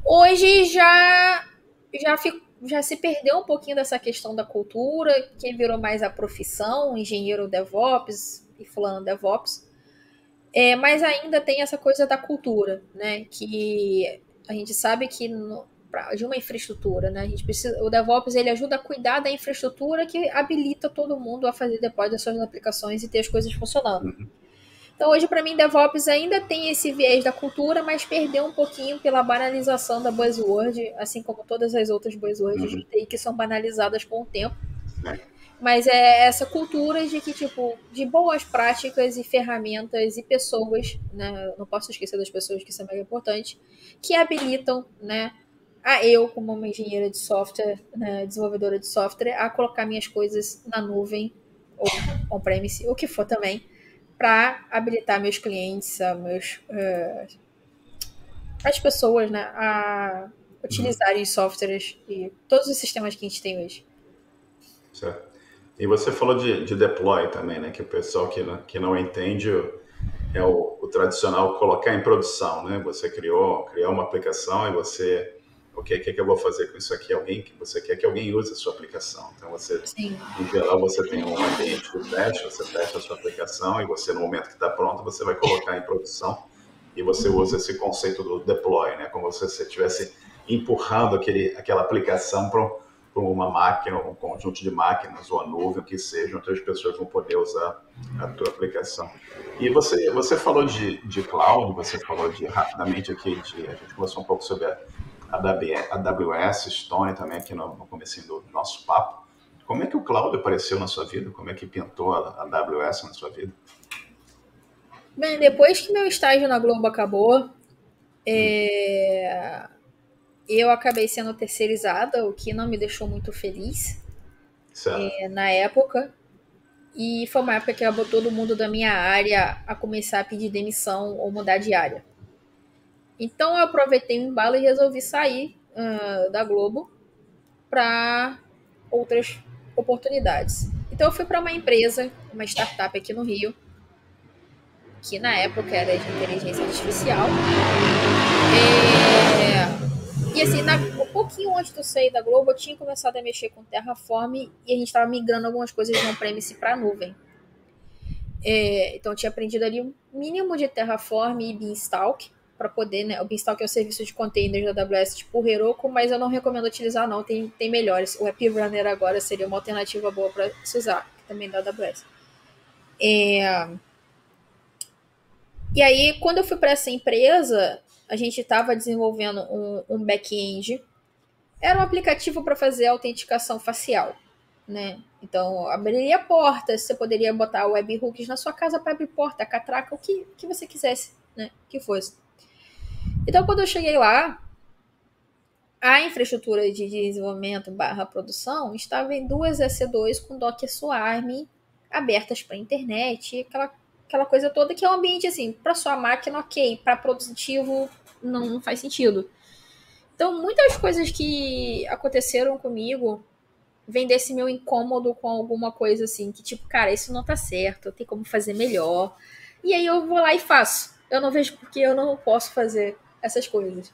Speaker 2: Hoje já se perdeu um pouquinho dessa questão da cultura, que virou mais a profissão, engenheiro DevOps e fulano DevOps. Mas ainda tem essa coisa da cultura, né? Que a gente sabe que de uma infraestrutura, né? A gente precisa, o DevOps ele ajuda a cuidar da infraestrutura que habilita todo mundo a fazer deploy das suas aplicações e ter as coisas funcionando. Então hoje para mim DevOps ainda tem esse viés da cultura, mas perdeu um pouquinho pela banalização da buzzword, assim como todas as outras buzzwords de TI que são banalizadas com o tempo. Mas é essa cultura de que, tipo, de boas práticas e ferramentas e pessoas, né? Não posso esquecer das pessoas, que isso é mega importante, que habilitam, né, eu, como uma engenheira de software, né, desenvolvedora de software, a colocar minhas coisas na nuvem, ou on-premise, o que for também, para habilitar meus clientes, as pessoas, né, a utilizarem softwares e todos os sistemas que a gente tem hoje.
Speaker 1: Certo. E você falou de deploy também, né? Que o pessoal que não entende é o tradicional colocar em produção, né? Você criou uma aplicação e você, o que eu vou fazer com isso aqui? Você quer que alguém use a sua aplicação. Então você, em geral, você tem um ambiente de teste, você testa a sua aplicação e você, no momento que está pronto, você vai colocar em produção e você usa esse conceito do deploy, né? Como se você estivesse empurrando aquela aplicação para uma máquina, um conjunto de máquinas, ou a nuvem, o que seja, onde as pessoas vão poder usar a tua aplicação. E você falou de cloud, você falou rapidamente aqui, a gente conversou um pouco sobre a AWS, Stone também aqui no comecinho do nosso papo. Como é que o cloud apareceu na sua vida? Como é que pintou a AWS na sua vida?
Speaker 2: Bem, depois que meu estágio na Globo acabou, eu acabei sendo terceirizada, o que não me deixou muito feliz na época. E foi uma época que acabou todo mundo da minha área a começar a pedir demissão ou mudar de área. Então eu aproveitei o embalo e resolvi sair da Globo para outras oportunidades. Então eu fui para uma empresa, uma startup aqui no Rio, que na época era de inteligência artificial. E assim, um pouquinho antes de eu sair da Globo, eu tinha começado a mexer com Terraform e a gente estava migrando algumas coisas de on-premise para a nuvem. Então eu tinha aprendido ali um mínimo de Terraform e Beanstalk para poder, né? O Beanstalk é o serviço de containers da AWS tipo o Heroku, mas eu não recomendo utilizar não, tem melhores. O App Runner agora seria uma alternativa boa para se usar, também da AWS. E aí, quando eu fui para essa empresa, a gente estava desenvolvendo um back-end. Era um aplicativo para fazer autenticação facial, né? Então, abriria portas, você poderia botar webhooks na sua casa para abrir porta, catraca, o que você quisesse, né? Que fosse. Então, quando eu cheguei lá, a infraestrutura de desenvolvimento / produção estava em duas EC2 com Docker Swarm abertas para a internet, aquela coisa toda que é um ambiente assim, para sua máquina, ok, para produtivo não faz sentido. Então, muitas coisas que aconteceram comigo vem desse meu incômodo com alguma coisa assim, que tipo, cara, isso não tá certo, tem como fazer melhor. E aí eu vou lá e faço. Eu não vejo porque eu não posso fazer essas coisas.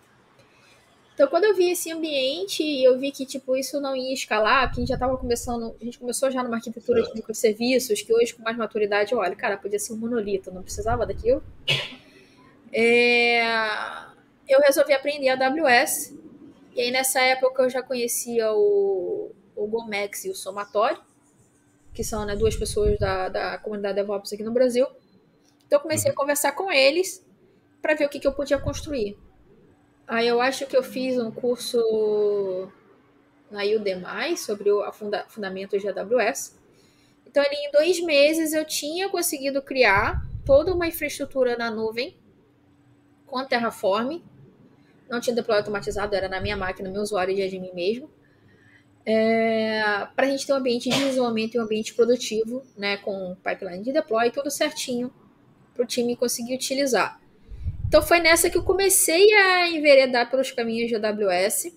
Speaker 2: Então, quando eu vi esse ambiente, eu vi que tipo isso não ia escalar, porque a gente já estava começando, a gente começou já numa arquitetura de microserviços, que hoje com mais maturidade, olha, cara, podia ser um monolito, não precisava daquilo. Eu resolvi aprender a AWS, e aí nessa época eu já conhecia o Gomex e o Somatório, que são, né, duas pessoas da comunidade DevOps aqui no Brasil. Então eu comecei a conversar com eles para ver o que eu podia construir. Aí eu acho que eu fiz um curso na Udemy sobre o fundamentos de AWS. Então ali em 2 meses eu tinha conseguido criar toda uma infraestrutura na nuvem com Terraform. Não tinha deploy automatizado, era na minha máquina, no meu usuário de admin mesmo. Para a gente ter um ambiente de desenvolvimento e um ambiente produtivo, né, com pipeline de deploy, tudo certinho para o time conseguir utilizar. Então foi nessa que eu comecei a enveredar pelos caminhos de AWS.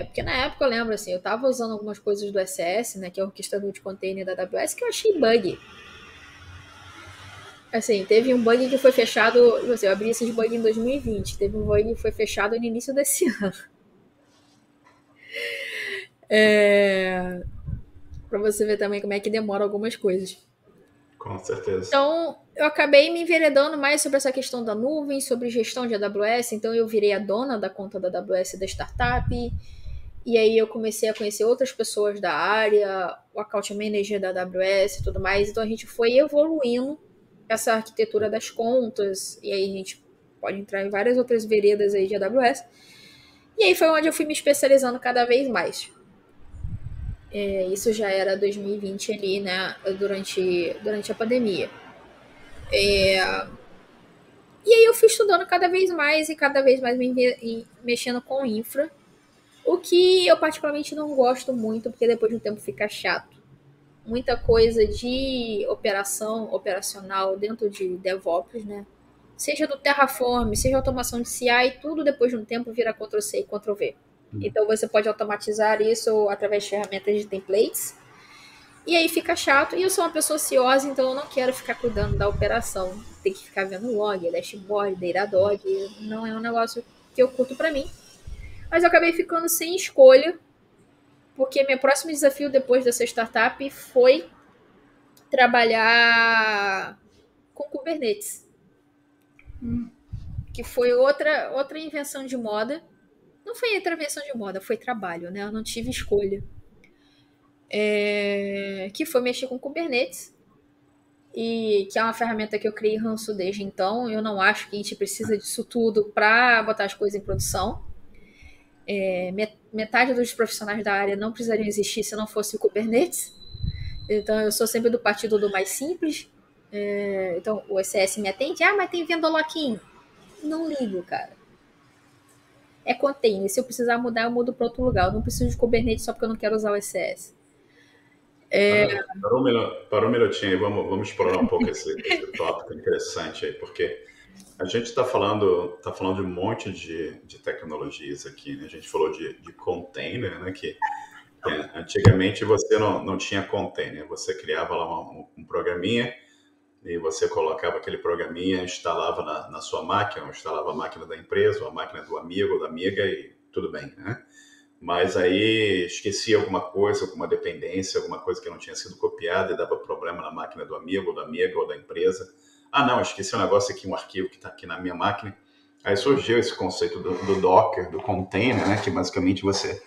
Speaker 2: Porque na época eu lembro assim, eu estava usando algumas coisas do SS, né, que é o orquestrador de container da AWS, que eu achei bug. Assim, teve um bug que foi fechado, eu abri esses bugs em 2020, teve um bug que foi fechado no início desse ano. Para você ver também como é que demora algumas coisas.
Speaker 1: Com certeza.
Speaker 2: Então, eu acabei me enveredando mais sobre essa questão da nuvem, sobre gestão de AWS. Então, eu virei a dona da conta da AWS da startup. E aí, eu comecei a conhecer outras pessoas da área, o account manager da AWS e tudo mais. Então, a gente foi evoluindo essa arquitetura das contas. E aí, a gente pode entrar em várias outras veredas aí de AWS. E aí, foi onde eu fui me especializando cada vez mais. Isso já era 2020 ali, né? Durante a pandemia. E aí eu fui estudando cada vez mais e cada vez mais mexendo com infra. O que eu particularmente não gosto muito, porque depois de um tempo fica chato. Muita coisa de operacional dentro de DevOps, né? Seja do Terraform, seja automação de CI, tudo depois de um tempo vira Ctrl+C e Ctrl+V. Então você pode automatizar isso através de ferramentas de templates. E aí fica chato. E eu sou uma pessoa ociosa, então eu não quero ficar cuidando da operação. Tem que ficar vendo log, dashboard, Datadog. Não é um negócio que eu curto pra mim. Mas eu acabei ficando sem escolha, porque meu próximo desafio depois dessa startup foi trabalhar com Kubernetes. Que foi outra invenção de moda. Não foi outra invenção de moda, foi trabalho, né? Eu não tive escolha. Que foi mexer com Kubernetes. E que é uma ferramenta que eu criei ranço desde então. Eu não acho que a gente precisa disso tudo para botar as coisas em produção. Metade dos profissionais da área não precisariam existir se não fosse o Kubernetes. Então eu sou sempre do partido do mais simples. Então o ECS me atende, mas tem vendor lock-in. Não ligo, cara. É container. Se eu precisar mudar, eu mudo para outro lugar. Eu não preciso de Kubernetes só porque eu não quero usar o ECS.
Speaker 1: Parou um minutinho aí, vamos explorar um pouco esse tópico interessante aí, porque a gente está falando de um monte de tecnologias aqui, né? A gente falou de container, né? Que antigamente você não tinha container, você criava lá um programinha e você colocava aquele programinha, instalava na sua máquina, ou instalava a máquina da empresa, ou a máquina do amigo ou da amiga e tudo bem, né? Mas aí esquecia alguma coisa, alguma dependência, alguma coisa que não tinha sido copiada e dava problema na máquina do amigo, ou da amiga, ou da empresa. Ah, não, esqueci um negócio aqui, um arquivo que está aqui na minha máquina. Aí surgiu esse conceito do Docker, do container, né, que basicamente você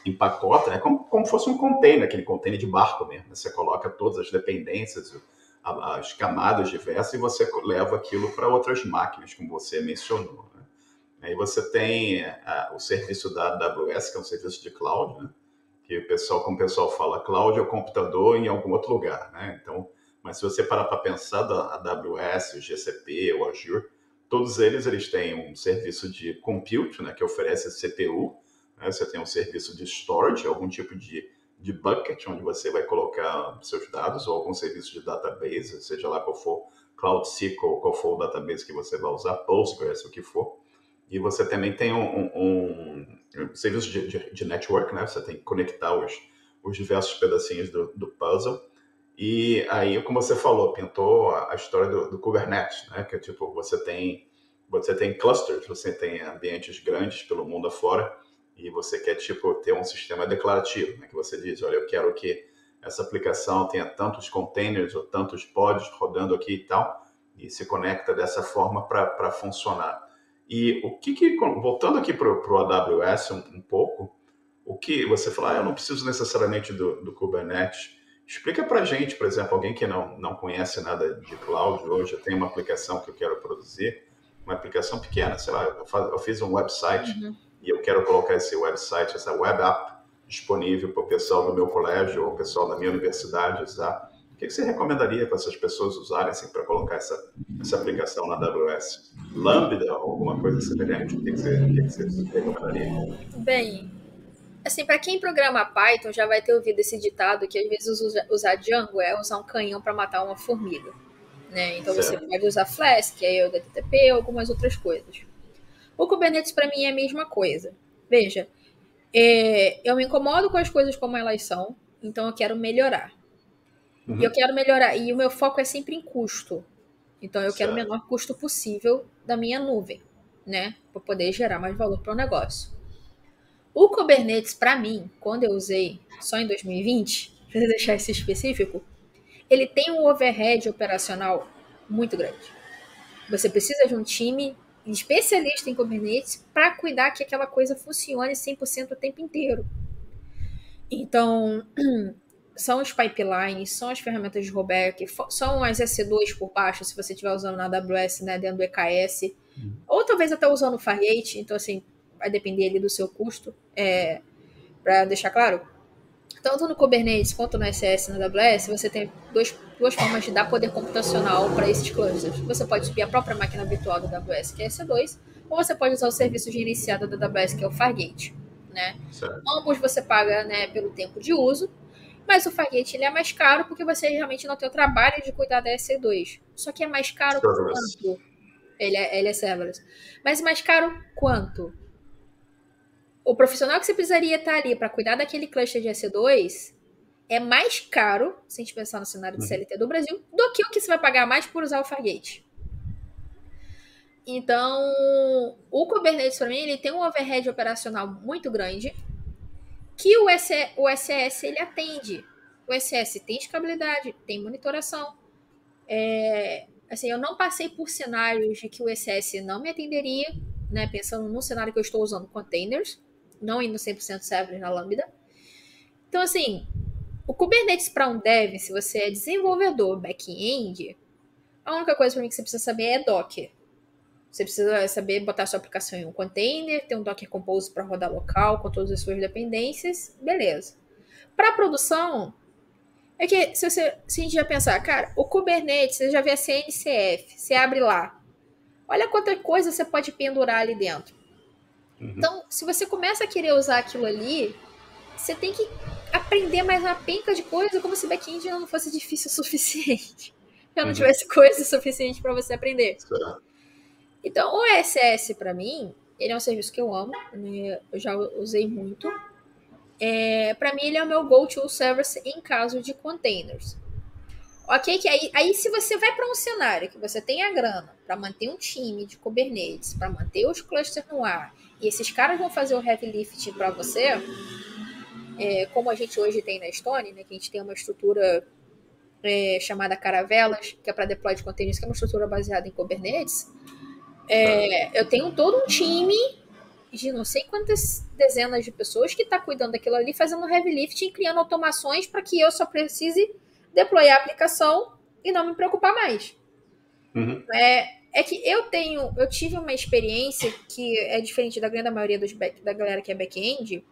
Speaker 1: empacota, né, como fosse um container, aquele container de barco mesmo. Você coloca todas as dependências, as camadas diversas e você leva aquilo para outras máquinas, como você mencionou. Né? Aí você tem o serviço da AWS, que é um serviço de cloud, né? Que o pessoal, como o pessoal fala, cloud é o computador em algum outro lugar, né? Então, mas se você parar para pensar da AWS, o GCP, o Azure, todos eles têm um serviço de compute, né, que oferece CPU, né? Você tem um serviço de storage, algum tipo de bucket, onde você vai colocar seus dados, ou algum serviço de database, seja lá qual for, Cloud SQL, qual for o database que você vai usar, Postgres, o que for. E você também tem um serviço de network, né? Você tem que conectar os diversos pedacinhos do puzzle. E aí, como você falou, pintou a história do Kubernetes, né? Que é tipo, você tem clusters, você tem ambientes grandes pelo mundo afora, e você quer tipo ter um sistema declarativo, né? Que você diz, olha, eu quero que essa aplicação tenha tantos containers ou tantos pods rodando aqui e tal, e se conecta dessa forma para funcionar. E voltando aqui para o AWS um pouco, o que você fala, eu não preciso necessariamente do Kubernetes. Explica para a gente, por exemplo, alguém que não conhece nada de cloud hoje, eu tenho uma aplicação que eu quero produzir, uma aplicação pequena, sei lá, eu fiz um website e eu quero colocar esse website, essa web app, disponível para o pessoal do meu colégio ou o pessoal da minha universidade usar. O que você recomendaria para essas pessoas usarem assim, para colocar essa aplicação na AWS? Lambda ou alguma coisa semelhante? O que você recomendaria?
Speaker 2: Bem, assim, para quem programa Python já vai ter ouvido esse ditado que às vezes usar Django é usar um canhão para matar uma formiga, né? Então você
Speaker 1: Certo.
Speaker 2: pode usar Flask, aí o HTTP, algumas outras coisas. O Kubernetes para mim é a mesma coisa. Veja, eu me incomodo com as coisas como elas são, então eu quero melhorar. E eu quero melhorar, e o meu foco é sempre em custo. Então eu quero o
Speaker 1: Certo.
Speaker 2: menor custo possível da minha nuvem, né? Para poder gerar mais valor para o negócio. O Kubernetes, para mim, quando eu usei só em 2020, para deixar isso específico, ele tem um overhead operacional muito grande. Você precisa de um time especialista em Kubernetes para cuidar que aquela coisa funcione 100% o tempo inteiro. Então, são os pipelines, são as ferramentas de rollback, são as EC2 por baixo, se você estiver usando na AWS, né, dentro do EKS, ou talvez até usando o Fargate, então assim, vai depender ali do seu custo, para deixar claro. Tanto no Kubernetes quanto no SS na AWS, você tem duas formas de dar poder computacional para esses clusters. Você pode subir a própria máquina virtual da AWS, que é a EC2, ou você pode usar o serviço gerenciado da AWS, que é o Fargate, né?
Speaker 1: Certo.
Speaker 2: Ambos você paga, né, pelo tempo de uso, mas o Fargate ele é mais caro porque você realmente não tem o trabalho de cuidar da EC2. Só que é mais caro
Speaker 1: Serverless.
Speaker 2: quanto? Ele é serverless. Mas mais caro quanto? O profissional que você precisaria estar ali para cuidar daquele cluster de EC2 é mais caro, se a gente pensar no cenário de CLT do Brasil, do que o que você vai pagar mais por usar o Fargate. Então, o Kubernetes, para mim, ele tem um overhead operacional muito grande que o SES ele atende. O SES tem escalabilidade, tem monitoração. Assim, eu não passei por cenários de que o SES não me atenderia, né? Pensando no cenário que eu estou usando containers, não indo 100% serverless na Lambda. Então, assim, o Kubernetes para um dev, se você é desenvolvedor back-end, a única coisa para mim que você precisa saber é Docker. Você precisa saber botar sua aplicação em um container, ter um Docker Compose para rodar local com todas as suas dependências, beleza. Para produção, é que se a gente já pensar, cara, o Kubernetes, você já vê a CNCF, você abre lá. Olha quanta coisa você pode pendurar ali dentro. Então, se você começa a querer usar aquilo ali, você tem que aprender mais uma penca de coisa, como se back-end não fosse difícil o suficiente. Já não tivesse coisa suficiente para você aprender.
Speaker 1: Certo.
Speaker 2: Então, o SS, para mim, ele é um serviço que eu amo, né? Eu já usei muito. Para mim, ele é o meu go-to service em caso de containers. Ok, que aí se você vai para um cenário que você tem a grana para manter um time de Kubernetes, para manter os clusters no ar, e esses caras vão fazer o heavy lifting para você, como a gente hoje tem na Stone, né, que a gente tem uma estrutura chamada Caravelas, que é para deploy de containers, que é uma estrutura baseada em Kubernetes, eu tenho todo um time de não sei quantas dezenas de pessoas que está cuidando daquilo ali, fazendo heavy lifting, criando automações para que eu só precise deployar a aplicação e não me preocupar mais.
Speaker 1: Uhum.
Speaker 2: É que eu tive uma experiência que é diferente da grande maioria da galera que é back-end,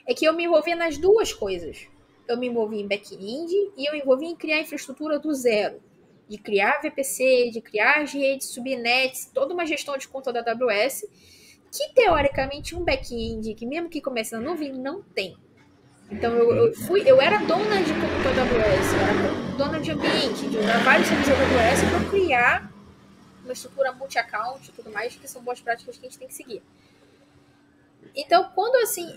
Speaker 2: é que eu me envolvi nas duas coisas. Eu me envolvi em back-end e eu me envolvi em criar infraestrutura do zero. De criar VPC, de criar as redes, subnets, toda uma gestão de conta da AWS, que teoricamente um back-end, que mesmo que comece na nuvem, não tem. Então eu era dona de computador AWS, eu era dona de ambiente, de usar vários serviços da AWS para criar uma estrutura multi-account e tudo mais, que são boas práticas que a gente tem que seguir. Então, quando assim,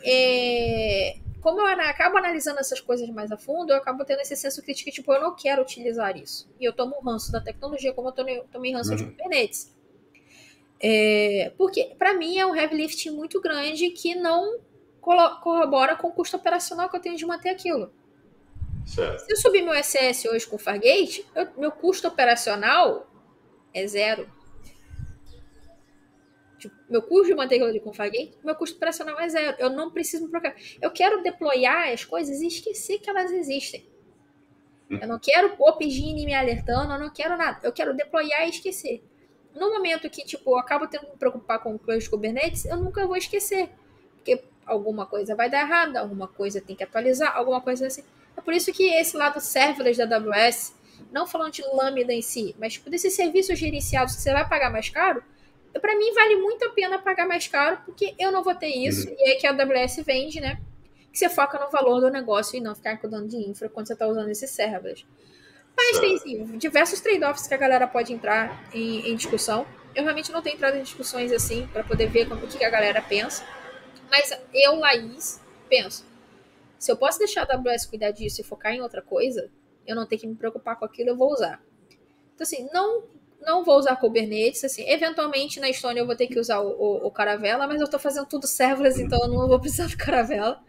Speaker 2: como eu acabo analisando essas coisas mais a fundo, eu acabo tendo esse senso crítico, tipo, eu não quero utilizar isso. E eu tomo ranço da tecnologia, como eu tomei ranço de Kubernetes. Porque, para mim, é um heavy lifting muito grande que não corrobora com o custo operacional que eu tenho de manter aquilo.
Speaker 1: Certo.
Speaker 2: Se eu subir meu SS hoje com o Fargate, meu custo operacional é zero. Tipo, meu custo de manter aquilo ali com o Fargate, meu custo operacional é zero. Eu não preciso me preocupar. Eu quero deployar as coisas e esquecer que elas existem. Eu não quero o PGINE me alertando, eu não quero nada. Eu quero deployar e esquecer. No momento que, tipo, eu acabo tendo que me preocupar com o cluster de Kubernetes, eu nunca vou esquecer. Porque alguma coisa vai dar errado, alguma coisa tem que atualizar, alguma coisa assim. É por isso que esse lado serverless da AWS, não falando de Lambda em si, mas tipo, desses serviços gerenciados que você vai pagar mais caro, para mim vale muito a pena pagar mais caro, porque eu não vou ter isso, e é que a AWS vende, né? Que você foca no valor do negócio e não ficar cuidando de infra quando você está usando esses serverless. Mas tem sim, diversos trade-offs que a galera pode entrar em discussão. Eu realmente não tenho entrado em discussões assim para poder ver o que a galera pensa. Mas eu, Laís, penso: se eu posso deixar a AWS cuidar disso e focar em outra coisa, eu não tenho que me preocupar com aquilo, eu vou usar. Então, assim, não vou usar Kubernetes. Assim, eventualmente na Estônia eu vou ter que usar o Caravela, mas eu estou fazendo tudo serverless, então eu não vou precisar do Caravela.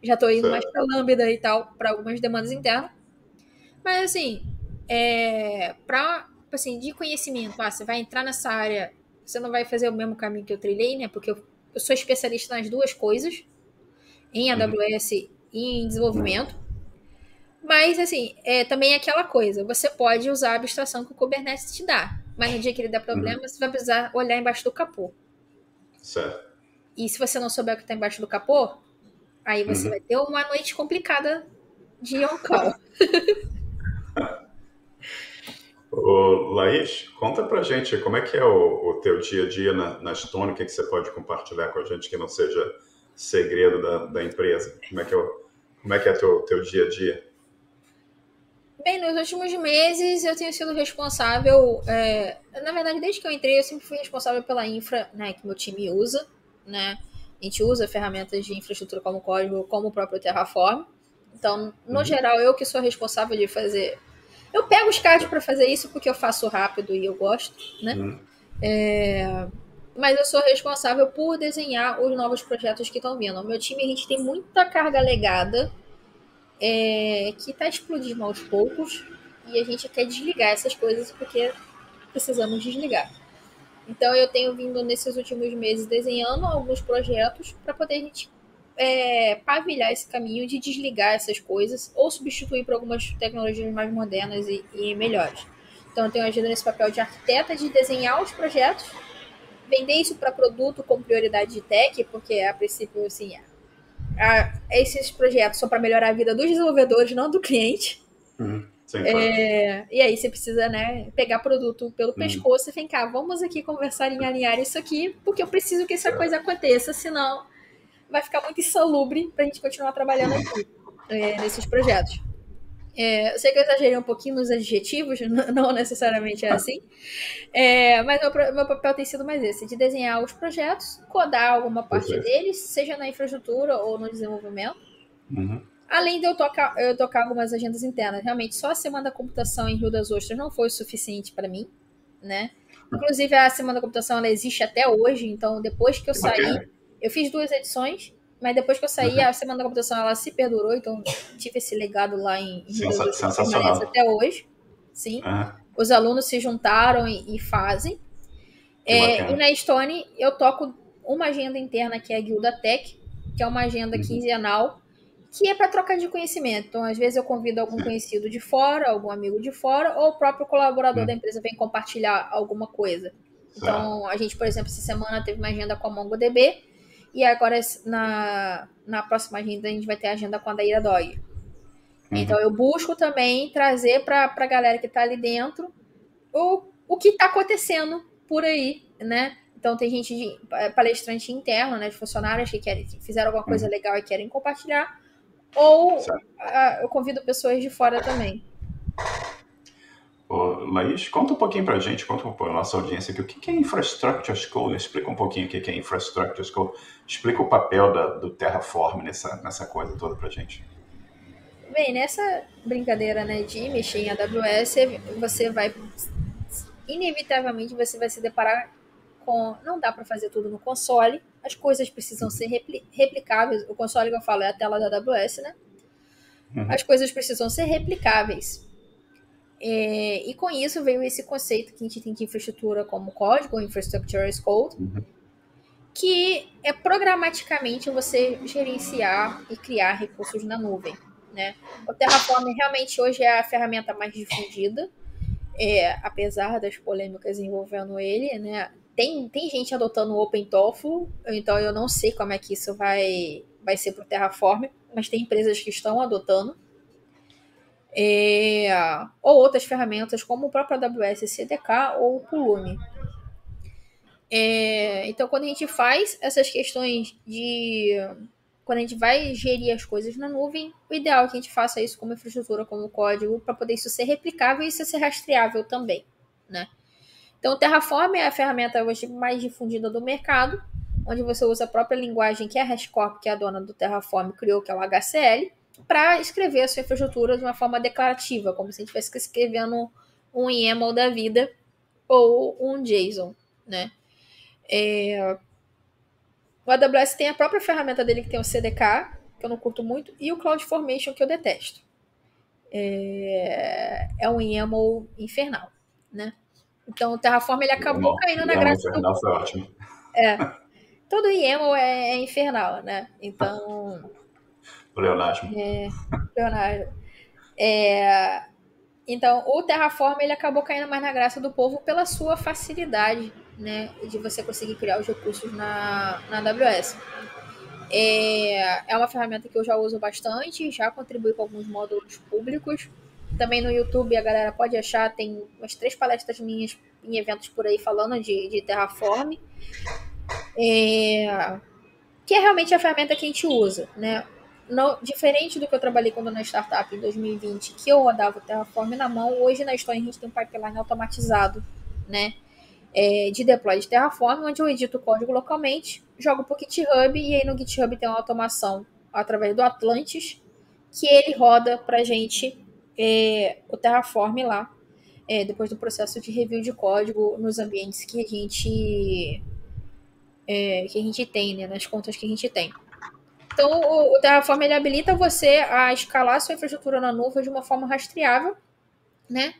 Speaker 2: Já estou indo mais para Lambda e tal, para algumas demandas internas. Mas, assim, assim, de conhecimento, você vai entrar nessa área, você não vai fazer o mesmo caminho que eu trilhei, né? Porque eu sou especialista nas duas coisas, em AWS e em desenvolvimento. Mas, assim, também é aquela coisa, você pode usar a abstração que o Kubernetes te dá, mas no dia que ele der problema, você vai precisar olhar embaixo do capô.
Speaker 1: Certo.
Speaker 2: E se você não souber o que está embaixo do capô, aí você vai ter uma noite complicada de on-call.
Speaker 1: Ô, Laís, conta pra gente como é que é o teu dia a dia na Stone, o que você pode compartilhar com a gente que não seja segredo da empresa? Como é que é teu dia a dia?
Speaker 2: Bem, nos últimos meses eu tenho sido responsável, na verdade, desde que eu entrei, eu sempre fui responsável pela infra, né, que meu time usa, né? A gente usa ferramentas de infraestrutura como código, como o próprio Terraform. Então, no geral, eu que sou responsável de fazer. Eu pego os cards para fazer isso porque eu faço rápido e eu gosto, né? Mas eu sou responsável por desenhar os novos projetos que estão vindo. No meu time, a gente tem muita carga legada que está explodindo aos poucos e a gente quer desligar essas coisas porque precisamos desligar. Então eu tenho vindo nesses últimos meses desenhando alguns projetos para poder a gente pavilhar esse caminho de desligar essas coisas ou substituir por algumas tecnologias mais modernas e melhores. Então eu tenho ajuda nesse papel de arquiteta de desenhar os projetos, vender isso para produto com prioridade de tech, porque a princípio assim, esses projetos são para melhorar a vida dos desenvolvedores, não do cliente.
Speaker 1: Sim, claro.
Speaker 2: E aí você precisa, né, pegar produto pelo pescoço e vem cá, vamos aqui conversar em alinhar isso aqui, porque eu preciso que essa coisa aconteça, senão vai ficar muito insalubre pra gente continuar trabalhando aqui nesses projetos. Eu sei que eu exagerei um pouquinho nos adjetivos, não necessariamente é assim, mas meu papel tem sido mais esse, de desenhar os projetos, codar alguma parte deles, seja na infraestrutura ou no desenvolvimento, Além de eu tocar algumas agendas internas, realmente só a Semana da Computação em Rio das Ostras não foi o suficiente para mim, né? Inclusive a Semana da Computação ela existe até hoje, então depois que eu
Speaker 1: Que
Speaker 2: saí,
Speaker 1: bacana.
Speaker 2: eu fiz 2 edições, mas depois que eu saí a Semana da Computação ela se perdurou, então tive esse legado lá em Rio das Ostras que permanece
Speaker 1: Sensacional.
Speaker 2: até hoje, sim.
Speaker 1: Aham,
Speaker 2: Os alunos se juntaram e fazem.
Speaker 1: que
Speaker 2: E
Speaker 1: bacana.
Speaker 2: na Stone eu toco uma agenda interna que é a Guilda Tech, que é uma agenda
Speaker 1: Uhum,
Speaker 2: quinzenal, que é para troca de conhecimento. Então, às vezes eu convido algum
Speaker 1: sim.
Speaker 2: conhecido de fora, algum amigo de fora, ou o próprio colaborador da
Speaker 1: Uhum,
Speaker 2: empresa vem compartilhar alguma coisa.
Speaker 1: certo.
Speaker 2: Então, a gente, por exemplo, essa semana teve uma agenda com a MongoDB, e agora na próxima agenda a gente vai ter a agenda com a Daíra Dog. Então,
Speaker 1: Uhum,
Speaker 2: eu busco também trazer para a galera que está ali dentro o que está acontecendo por aí, né? Então tem gente de palestrante interno, né, de funcionários que fizeram alguma coisa
Speaker 1: uhum,
Speaker 2: legal e querem compartilhar, ou
Speaker 1: certo.
Speaker 2: eu convido pessoas de fora também.
Speaker 1: Ô, Laís, conta um pouquinho pra gente, conta para a nossa audiência aqui, o que é Infrastructure as Code? Explica um pouquinho o que é Infrastructure as Code. Explica o papel do Terraform nessa coisa toda pra gente.
Speaker 2: Bem, nessa brincadeira, né, de mexer em AWS, você vai inevitavelmente você vai se deparar com não dá para fazer tudo no console, as coisas precisam ser replicáveis. O console que eu falo é a tela da AWS, né?
Speaker 1: Uhum,
Speaker 2: As coisas precisam ser replicáveis. E com isso veio esse conceito que a gente tem de infraestrutura como código, Infrastructure as Code,
Speaker 1: uhum,
Speaker 2: que é programaticamente você gerenciar e criar recursos na nuvem. Né? O Terraform realmente hoje é a ferramenta mais difundida, apesar das polêmicas envolvendo ele. Né? Tem gente adotando o OpenTofu, então eu não sei como é que isso vai ser para o Terraform, mas tem empresas que estão adotando. Ou outras ferramentas como o próprio AWS CDK ou o Pulumi. Então, quando a gente faz essas questões de. Quando a gente vai gerir as coisas na nuvem, o ideal é que a gente faça isso como infraestrutura, como código, para poder isso ser replicável e isso ser rastreável também. Né? Então, o Terraform é a ferramenta hoje mais difundida do mercado, onde você usa a própria linguagem que a HashiCorp, que é a dona do Terraform, criou, que é o HCL, para escrever a sua infraestrutura de uma forma declarativa, como se a gente estivesse escrevendo um YAML da vida ou um JSON, né? O AWS tem a própria ferramenta dele que tem o CDK, que eu não curto muito, e o CloudFormation, que eu detesto. É um YAML infernal, né? Então o Terraform ele acabou caindo na
Speaker 1: e é uma
Speaker 2: graça do
Speaker 1: infernal, foi ótimo.
Speaker 2: todo YAML é infernal, né? Então,
Speaker 1: Pleonasmo.
Speaker 2: Leonardo, então o Terraform ele acabou caindo mais na graça do povo pela sua facilidade, né, de você conseguir criar os recursos na AWS. É uma ferramenta que eu já uso bastante, já contribui com alguns módulos públicos. Também no YouTube a galera pode achar, tem umas 3 palestras minhas em eventos por aí falando de Terraform. Que é realmente a ferramenta que a gente usa, né? Diferente do que eu trabalhei quando na startup em 2020, que eu rodava o Terraform na mão, hoje na Stone a gente tem um pipeline automatizado, né? De deploy de Terraform, onde eu edito o código localmente, jogo para o GitHub e aí no GitHub tem uma automação através do Atlantis que ele roda para a gente o Terraform lá, depois do processo de review de código nos ambientes que a gente tem, né, nas contas que a gente tem. Então, o Terraform ele habilita você a escalar sua infraestrutura na nuvem de uma forma rastreável, né?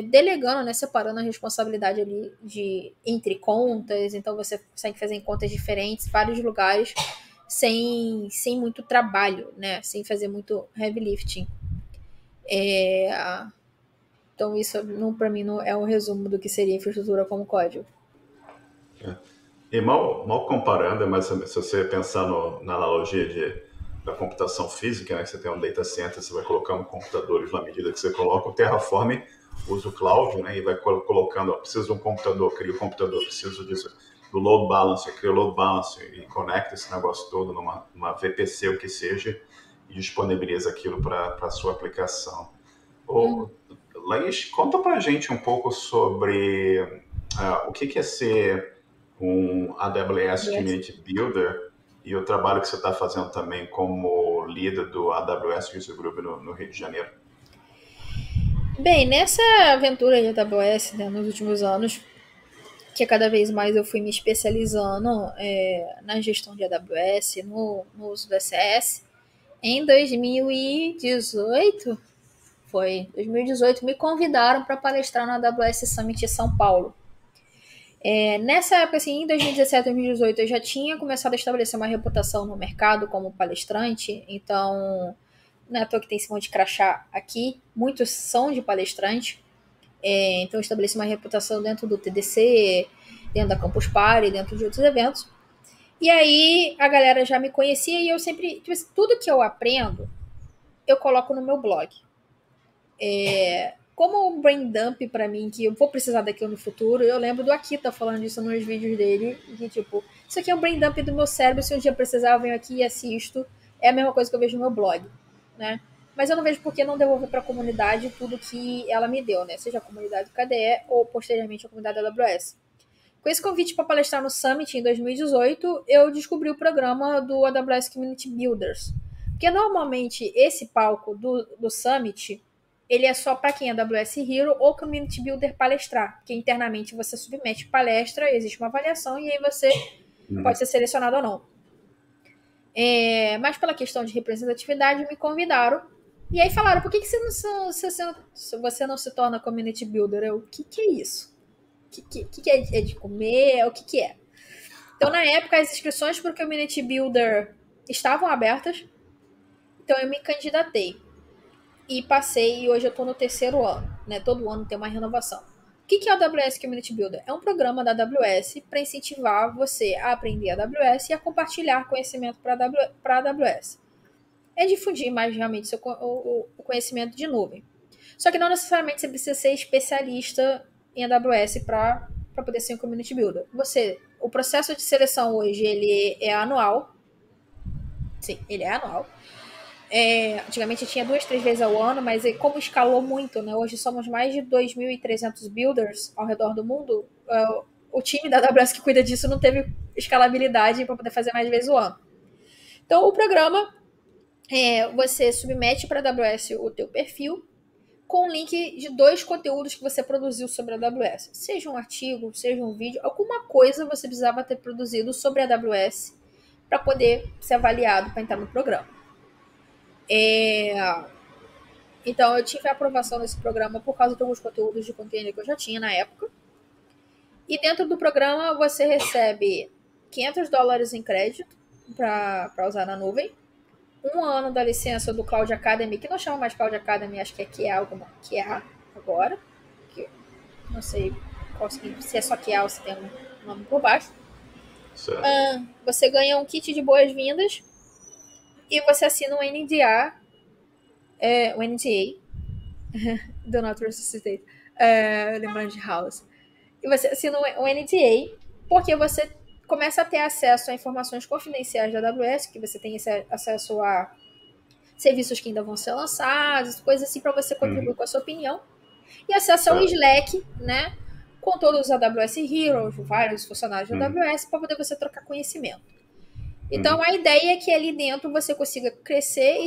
Speaker 2: Delegando, né, separando a responsabilidade ali entre contas, então você consegue fazer em contas diferentes, vários lugares, sem muito trabalho, né? Sem fazer muito heavy lifting. Então, isso, para mim, não é um resumo do que seria infraestrutura como código.
Speaker 1: E mal comparando, mas se você pensar na analogia da computação física, né, que você tem um data center, você vai colocando computadores na medida que você coloca, o Terraform usa o cloud, né, e vai colocando, ó, preciso de um computador, cria o computador, preciso disso, do load balancer, cria o load balancer e conecta esse negócio todo numa VPC, o que seja, e disponibiliza aquilo para a sua aplicação. Ô, Laís, conta pra gente um pouco sobre o que é ser um AWS
Speaker 2: Yes.
Speaker 1: Community Builder e o trabalho que você está fazendo também como líder do AWS User Group no Rio de Janeiro?
Speaker 2: Bem, nessa aventura de AWS, né, nos últimos anos, que cada vez mais eu fui me especializando na gestão de AWS, no uso do SS, em 2018, me convidaram para palestrar no AWS Summit em São Paulo. Nessa época, assim, em 2017, 2018, eu já tinha começado a estabelecer uma reputação no mercado como palestrante, então não é à toa que tem esse monte de crachá aqui, muitos são de palestrante, então eu estabeleci uma reputação dentro do TDC, dentro da Campus Party, dentro de outros eventos, e aí a galera já me conhecia e eu sempre, tipo, tudo que eu aprendo, eu coloco no meu blog. Como um brain dump pra mim, que eu vou precisar daquilo no futuro, eu lembro do Akita falando isso nos vídeos dele, que tipo, isso aqui é um brain dump do meu cérebro, se um dia precisar eu venho aqui e assisto, é a mesma coisa que eu vejo no meu blog, né? Mas eu não vejo por que não devolver para a comunidade tudo que ela me deu, né? Seja a comunidade do KDE ou posteriormente a comunidade da AWS. Com esse convite para palestrar no Summit em 2018, eu descobri o programa do AWS Community Builders. Porque normalmente esse palco do Summit, ele é só para quem é AWS Hero ou Community Builder palestrar. Porque internamente você submete palestra, existe uma avaliação e aí você pode ser selecionado ou não. Mas pela questão de representatividade, me convidaram. E aí falaram, por que você não se torna Community Builder? O que é isso? O que é de comer? O que é? Então, na época, as inscrições para o Community Builder estavam abertas. Então, eu me candidatei. E passei, e hoje eu estou no 3º ano. Né? Todo ano tem uma renovação. O que é o AWS Community Builder? É um programa da AWS para incentivar você a aprender a AWS e a compartilhar conhecimento para a AWS. É difundir mais realmente o conhecimento de nuvem. Só que não necessariamente você precisa ser especialista em AWS para poder ser um Community Builder. O processo de seleção hoje ele é anual. Sim, ele é anual. Antigamente tinha 2, 3 vezes ao ano, mas como escalou muito, né? Hoje somos mais de 2.300 builders ao redor do mundo. O time da AWS que cuida disso não teve escalabilidade para poder fazer mais vezes ao ano. Então, o programa, você submete para a AWS o teu perfil com o link de 2 conteúdos que você produziu sobre a AWS. Seja um artigo, seja um vídeo, alguma coisa você precisava ter produzido sobre a AWS para poder ser avaliado para entrar no programa. Então, eu tive a aprovação nesse programa por causa de alguns conteúdos de container que eu já tinha na época. E dentro do programa, você recebe $500 em crédito para usar na nuvem. 1 ano da licença do Cloud Academy, que não chama mais Cloud Academy, acho que é QA agora. Que não sei se é só QA ou se tem um nome por baixo. Você ganha um kit de boas-vindas e você assina um NDA, o NDA, do Not Resuscitate, lembrando de House. E você assina um NDA porque você começa a ter acesso a informações confidenciais da AWS, que você tem esse acesso a serviços que ainda vão ser lançados, coisas assim para você contribuir com a sua opinião. E acesso ao Slack, né, com todos os AWS Heroes, vários funcionários da AWS, para poder você trocar conhecimento. Então, a ideia é que ali dentro você consiga crescer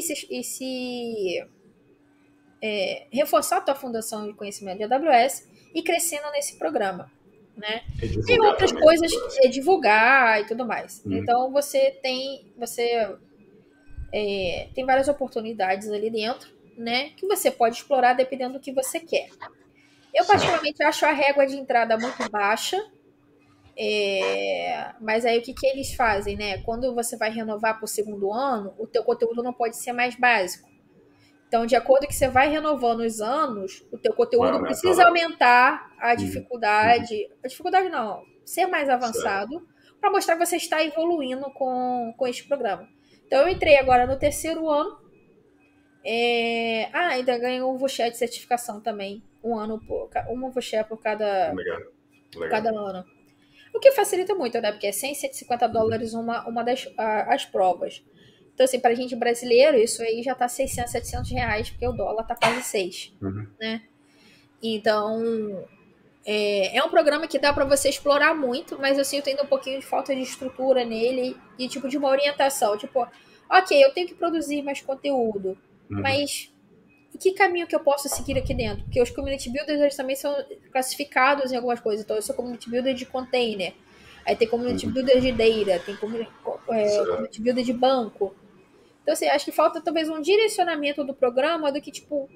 Speaker 2: e reforçar a tua fundação de conhecimento de AWS e crescendo nesse programa. Né? Tem outras coisas, divulgar e tudo mais. Então, você tem várias oportunidades ali dentro, né, que você pode explorar dependendo do que você quer. Eu, particularmente, acho a régua de entrada muito baixa, mas aí o que eles fazem, né? Quando você vai renovar para o 2º ano, o teu conteúdo não pode ser mais básico. Então, de acordo com que você vai renovando os anos, o teu conteúdo precisa aumentar a dificuldade. A dificuldade não, ser mais avançado, para mostrar que você está evoluindo com este programa. Então, eu entrei agora no 3º ano. Ainda ganhei um voucher de certificação também. Uma voucher por cada ano. O que facilita muito, né? Porque é $100, $150 uma das provas. Então, assim, pra gente brasileiro, isso aí já tá 600, R$700, porque o dólar tá quase 6, né? Então, é um programa que dá pra você explorar muito, mas eu sinto ainda um pouquinho de falta de estrutura nele e, tipo, de uma orientação. Tipo, Ok, eu tenho que produzir mais conteúdo,
Speaker 1: Uhum.
Speaker 2: mas que caminho que eu posso seguir aqui dentro? Porque os community builders eles também são classificados em algumas coisas. Então, eu sou community builder de container. Aí tem community
Speaker 1: Uhum.
Speaker 2: builder de data, tem
Speaker 1: Certo.
Speaker 2: community builder de banco. Então, assim, acho que falta talvez um direcionamento do programa do que, tipo,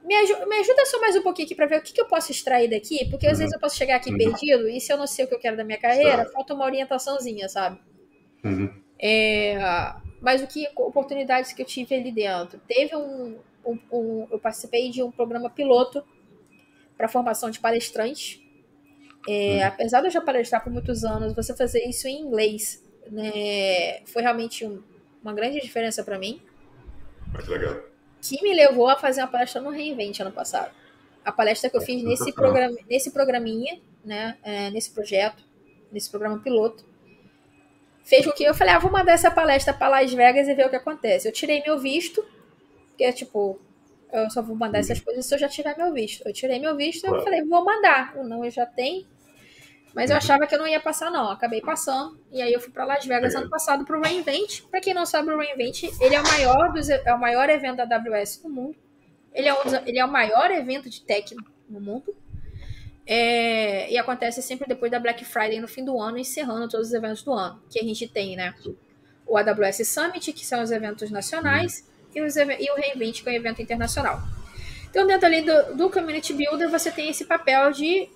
Speaker 2: me ajuda só mais um pouquinho aqui para ver o que eu posso extrair daqui, porque às vezes
Speaker 1: Uhum.
Speaker 2: eu posso chegar aqui
Speaker 1: Uhum.
Speaker 2: perdido e se eu não sei o que eu quero da minha carreira,
Speaker 1: Certo.
Speaker 2: falta uma orientaçãozinha, sabe?
Speaker 1: Uhum.
Speaker 2: É, mas o que oportunidades que eu tive ali dentro? Teve eu participei de um programa piloto para formação de palestrantes.
Speaker 1: Uhum.
Speaker 2: Apesar de eu já palestrar por muitos anos, você fazer isso em inglês, né, foi realmente uma grande diferença para mim,
Speaker 1: Muito legal.
Speaker 2: que me levou a fazer uma palestra no Reinvent ano passado. A palestra que eu fiz
Speaker 1: Sensacional.
Speaker 2: nesse programinha, né, nesse projeto, nesse programa piloto, fez com que eu falei, vou mandar essa palestra para Las Vegas e ver o que acontece. Eu tirei meu visto, porque, tipo, eu só vou mandar essas
Speaker 1: Uhum.
Speaker 2: coisas se eu já tiver meu visto. Eu tirei meu visto e eu
Speaker 1: Claro.
Speaker 2: falei, vou mandar. O não eu já tenho. Mas eu
Speaker 1: Uhum.
Speaker 2: achava que eu não ia passar, não. Acabei passando. E aí eu fui para Las Vegas ano
Speaker 1: Legal.
Speaker 2: passado pro Reinvent. Para quem não sabe, o Reinvent, ele é o maior evento da AWS no mundo. Ele é o maior evento de tech no mundo. E acontece sempre depois da Black Friday no fim do ano, encerrando todos os eventos do ano. Que a gente tem, né? O AWS Summit, que são os eventos
Speaker 1: Uhum.
Speaker 2: nacionais, e o Reinvent, que é o evento internacional. Então, dentro ali do Community Builder, você tem esse papel de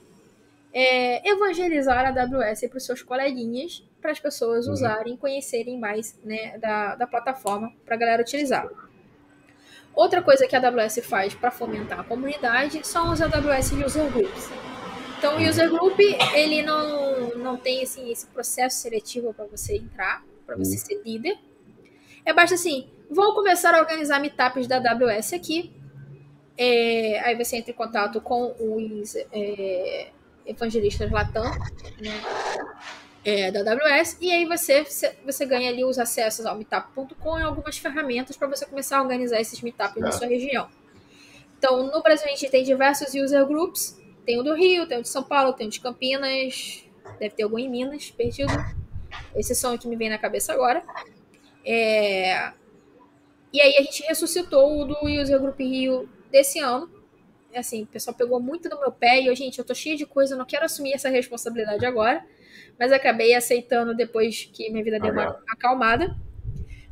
Speaker 2: evangelizar a AWS para os seus coleguinhas, para as pessoas
Speaker 1: Uhum.
Speaker 2: usarem, conhecerem mais, né, da plataforma para a galera utilizar. Outra coisa que a AWS faz para fomentar a comunidade são os AWS User Groups. Então, o
Speaker 1: Uhum.
Speaker 2: User Group, ele não tem assim, esse processo seletivo para você entrar, para você
Speaker 1: Uhum.
Speaker 2: ser líder. Basta assim, vou começar a organizar meetups da AWS aqui. Aí você entra em contato com os evangelistas Latam, né, da AWS, e aí você ganha ali os acessos ao meetup.com e algumas ferramentas para você começar a organizar esses meetups na sua
Speaker 1: Certo.
Speaker 2: região. Então, no Brasil a gente tem diversos user groups, tem o do Rio, tem o de São Paulo, tem o de Campinas, deve ter algum em Minas, perdido. Esses são os que me vem na cabeça agora. E aí a gente ressuscitou o do User Group Rio desse ano. Assim, o pessoal pegou muito no meu pé e eu, gente, eu tô cheia de coisa, eu não quero assumir essa responsabilidade agora, mas acabei aceitando depois que minha vida deu uma
Speaker 1: Legal.
Speaker 2: acalmada,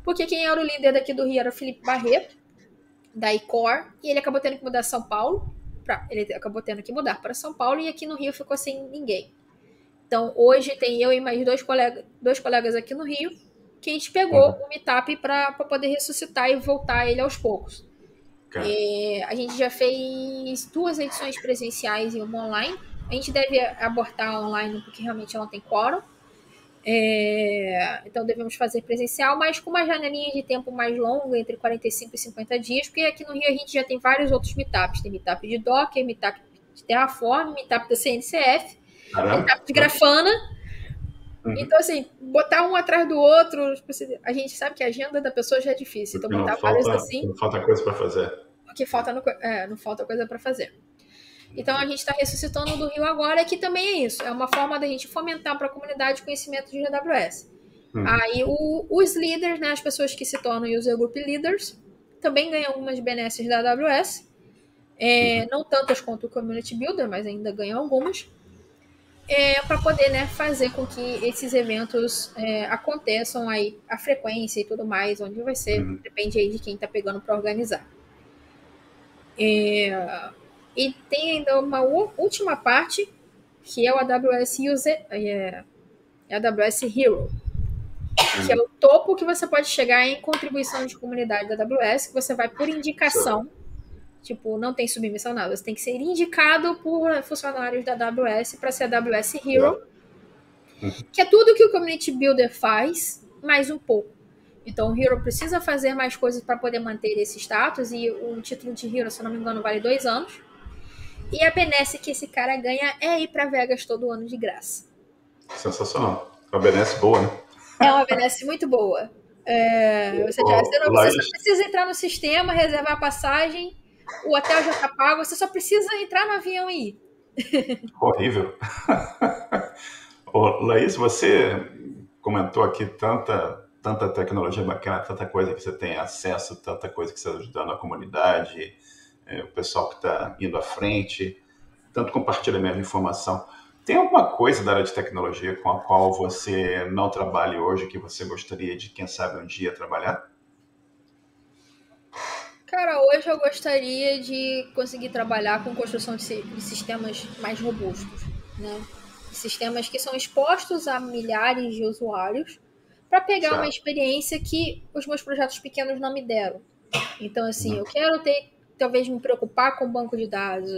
Speaker 2: porque quem era o líder daqui do Rio era o Felipe Barreto, da ICOR, e ele acabou tendo que mudar São Paulo, ele acabou tendo que mudar para São Paulo e aqui no Rio ficou sem ninguém. Então, hoje tem eu e mais dois colegas aqui no Rio, que a gente pegou
Speaker 1: Uhum.
Speaker 2: o Meetup para poder ressuscitar e voltar ele aos poucos.
Speaker 1: Cara.
Speaker 2: A gente já fez 2 edições presenciais e uma online. A gente deve abortar online porque realmente não tem quórum. Então devemos fazer presencial, mas com uma janelinha de tempo mais longa, entre 45 e 50 dias, porque aqui no Rio a gente já tem vários outros meetups. Tem meetup de Docker, meetup de Terraform, meetup da CNCF,
Speaker 1: Caramba.
Speaker 2: meetup de Grafana.
Speaker 1: Uhum.
Speaker 2: Então, assim, botar um atrás do outro, a gente sabe que a agenda da pessoa já é difícil. Então,
Speaker 1: Porque não
Speaker 2: botar vários
Speaker 1: falta,
Speaker 2: assim,
Speaker 1: não falta coisa para fazer.
Speaker 2: porque não falta coisa para fazer. Então a gente está ressuscitando o do Rio agora, que também é isso. É uma forma da gente fomentar para a comunidade conhecimento de AWS.
Speaker 1: Uhum.
Speaker 2: Aí os líderes, né, as pessoas que se tornam user group leaders, também ganham algumas benesses da AWS.
Speaker 1: Uhum.
Speaker 2: Não tantas quanto o community builder, mas ainda ganham algumas. Para poder, né, fazer com que esses eventos aconteçam aí, a frequência e tudo mais, onde vai ser,
Speaker 1: Uhum.
Speaker 2: depende aí de quem está pegando para organizar. E tem ainda uma última parte, que é o AWS User, AWS Hero, que é
Speaker 1: Uhum.
Speaker 2: o topo que você pode chegar em contribuição de comunidade da AWS, que você vai por
Speaker 1: Certo.
Speaker 2: indicação, tipo, não tem submissão nada, você tem que ser indicado por funcionários da AWS para ser AWS Hero,
Speaker 1: Certo. Uhum.
Speaker 2: que é tudo que o Community Builder faz, mais um pouco. Então, o Hero precisa fazer mais coisas para poder manter esse status, e o título de Hero, se eu não me engano, vale 2 anos. E a benesse que esse cara ganha é ir para Vegas todo ano de graça.
Speaker 1: Sensacional. Uma benesse boa, né?
Speaker 2: É uma benesse muito boa. Você só
Speaker 1: Laís,
Speaker 2: precisa entrar no sistema, reservar a passagem, o hotel já está pago, você só precisa entrar no avião e ir.
Speaker 1: horrível. Ô, Laís, você comentou aqui tanta tecnologia bacana, tanta coisa que você tem acesso, tanta coisa que você está ajudando a comunidade, o pessoal que está indo à frente, tanto compartilhamento de informação. Tem alguma coisa da área de tecnologia com a qual você não trabalha hoje que você gostaria de, quem sabe, um dia trabalhar?
Speaker 2: Cara, hoje eu gostaria de conseguir trabalhar com construção de sistemas mais robustos, né? Sistemas que são expostos a milhares de usuários para pegar uma
Speaker 1: Certo.
Speaker 2: experiência que os meus projetos pequenos não me deram. Então, assim,
Speaker 1: Uhum.
Speaker 2: eu quero ter, talvez me preocupar com banco de dados,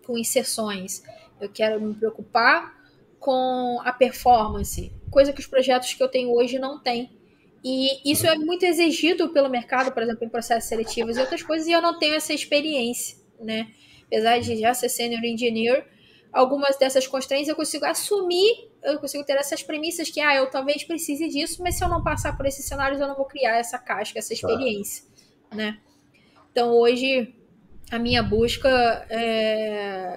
Speaker 2: com inserções, eu quero me preocupar com a performance, coisa que os projetos que eu tenho hoje não têm. E isso é muito exigido pelo mercado, por exemplo, em processos seletivos e outras coisas, e eu não tenho essa experiência, né? Apesar de já ser senior engineer, algumas dessas constraints eu consigo assumir, eu consigo ter essas premissas que, eu talvez precise disso, mas se eu não passar por esses cenários, eu não vou criar essa casca, essa
Speaker 1: Tá.
Speaker 2: experiência, né? Então, hoje, a minha busca,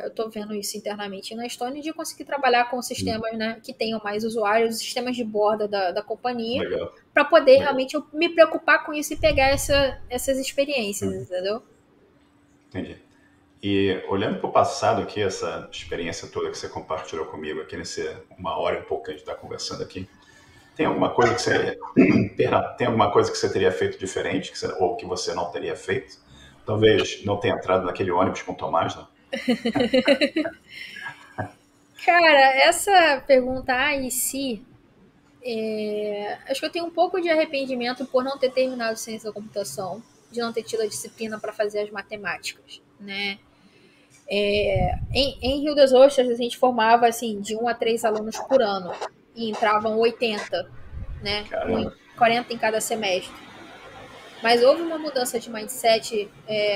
Speaker 2: eu estou vendo isso internamente na Estônia, de conseguir trabalhar com sistemas, né, que tenham mais usuários, sistemas de borda da companhia,
Speaker 1: Legal,
Speaker 2: para poder
Speaker 1: legal.
Speaker 2: realmente eu me preocupar com isso e pegar essas experiências,
Speaker 1: Uhum.
Speaker 2: entendeu?
Speaker 1: Entendi. E olhando para o passado aqui, essa experiência toda que você compartilhou comigo aqui nesse 1 hora e um pouco que a gente está conversando aqui, tem alguma coisa que você tem alguma coisa que você teria feito diferente, ou que você não teria feito? Talvez não tenha entrado naquele ônibus com o Tomás, não?
Speaker 2: Cara, essa pergunta, e se? Acho que eu tenho um pouco de arrependimento por não ter terminado ciência da computação, de não ter tido a disciplina para fazer as matemáticas, né? Em Rio das Ostras, a gente formava assim de 1 a 3 alunos por ano e entravam 80, né?
Speaker 1: Caramba.
Speaker 2: 40 em cada semestre. Mas houve uma mudança de mindset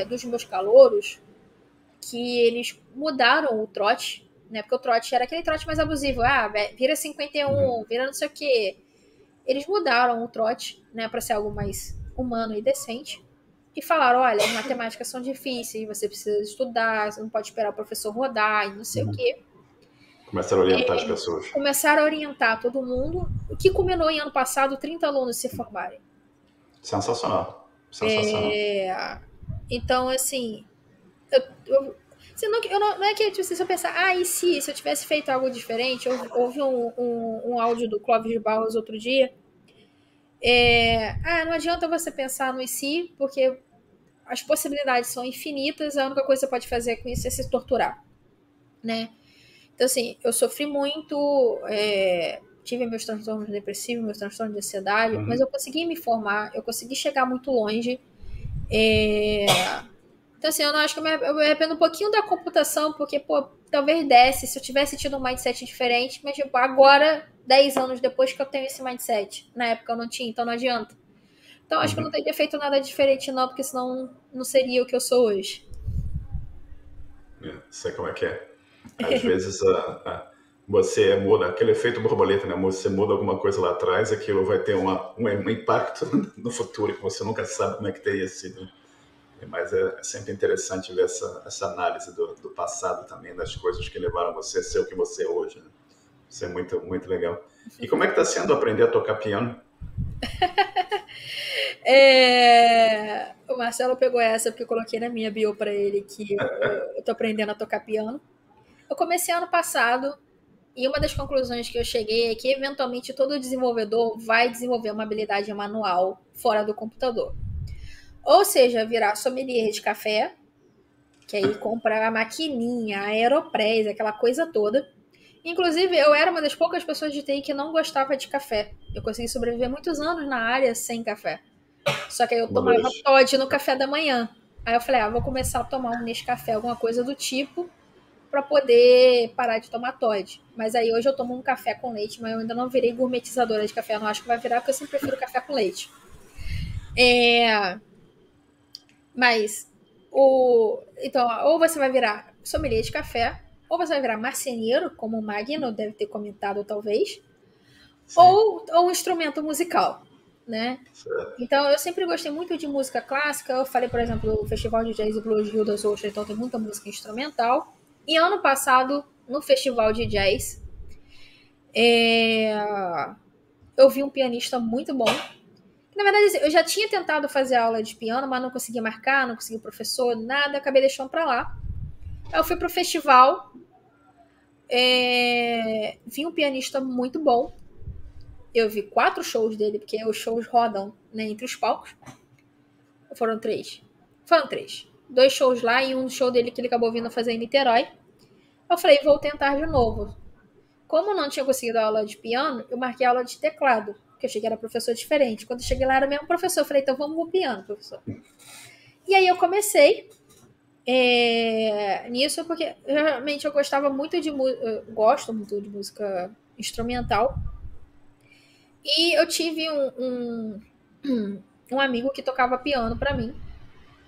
Speaker 2: dos meus calouros que eles mudaram o trote, né? Porque o trote era aquele trote mais abusivo. Vira
Speaker 1: Uhum.
Speaker 2: 51, vira não sei o quê. Eles mudaram o trote, né, para ser algo mais humano e decente. E falaram: olha, as matemáticas são difíceis, você precisa estudar, você não pode esperar o professor rodar e não sei o
Speaker 1: Uhum.
Speaker 2: quê.
Speaker 1: Começaram a orientar as pessoas.
Speaker 2: Começaram a orientar todo mundo, o que culminou em ano passado 30 alunos se formarem.
Speaker 1: Sensacional. Sensacional.
Speaker 2: Então, assim, não é que tipo, se eu pensar, e se eu tivesse feito algo diferente, houve um áudio do Clóvis de Barros outro dia. Não adianta você pensar no e se, porque as possibilidades são infinitas, a única coisa que você pode fazer com isso é se torturar, né? Então, assim, eu sofri muito, tive meus transtornos depressivos, meus transtornos de ansiedade, mas
Speaker 1: Uhum.
Speaker 2: eu consegui me formar, eu consegui chegar muito longe. Então, assim, eu não acho que eu me arrependo um pouquinho da computação, porque, talvez desse se eu tivesse tido um mindset diferente, mas, tipo, agora, 10 anos depois que eu tenho esse mindset. Na época eu não tinha, então não adianta. Então, acho que eu não
Speaker 1: Uhum.
Speaker 2: teria feito nada diferente, não, porque senão não seria o que eu sou hoje.
Speaker 1: Sei como é que é. Às vezes você muda, aquele efeito borboleta, né? Você muda alguma coisa lá atrás, aquilo vai ter um impacto no futuro que você nunca sabe como é que teria sido. Mas é sempre interessante ver essa análise do passado também, das coisas que levaram você a ser o que você é hoje. Né? Isso é muito, muito legal. E como é que está sendo aprender a tocar piano?
Speaker 2: O Marcelo pegou essa porque eu coloquei na minha bio para ele que eu tô aprendendo a tocar piano. Eu comecei ano passado e uma das conclusões que eu cheguei é que eventualmente todo desenvolvedor vai desenvolver uma habilidade manual fora do computador. Ou seja, virar sommelier de café, que aí compra a maquininha, a Aeropress, aquela coisa toda. Inclusive, eu era uma das poucas pessoas de TI que não gostava de café. Eu consegui sobreviver muitos anos na área sem café. Só que aí eu
Speaker 1: Uma
Speaker 2: tomava
Speaker 1: das.
Speaker 2: Toddy no café da manhã. Aí eu falei, vou começar a tomar um Nescafé, alguma coisa do tipo, para poder parar de tomar Toddy. Mas aí hoje eu tomo um café com leite, mas eu ainda não virei gourmetizadora de café. Eu não acho que vai virar, porque eu sempre prefiro café com leite. Mas, então, ou você vai virar sommelier de café, ou você vai virar marceneiro, como o Magno deve ter comentado, talvez,
Speaker 1: Sim,
Speaker 2: ou um instrumento musical, né?
Speaker 1: certo.
Speaker 2: Então, eu sempre gostei muito de música clássica. Eu falei, por exemplo, do Festival de Jazz e Blues Rio das Ostras, então tem muita música instrumental. E ano passado, no Festival de Jazz, eu vi um pianista muito bom, Na verdade, assim, eu já tinha tentado fazer aula de piano, mas não conseguia marcar, não conseguia professor, nada, acabei deixando pra lá. Aí eu fui pro festival, vi um pianista muito bom. Eu vi 4 shows dele, porque os shows rodam, né, entre os palcos. Foram 3. Foram 3. 2 shows lá e um show dele que ele acabou vindo fazer em Niterói. Eu falei, vou tentar de novo. Como eu não tinha conseguido aula de piano, eu marquei aula de teclado, porque eu cheguei era professor diferente. Quando eu cheguei lá era o mesmo professor. Eu falei, então vamos pro piano, professor. E aí eu comecei nisso, porque realmente eu gostava muito de música, gosto muito de música instrumental. E eu tive um amigo que tocava piano pra mim.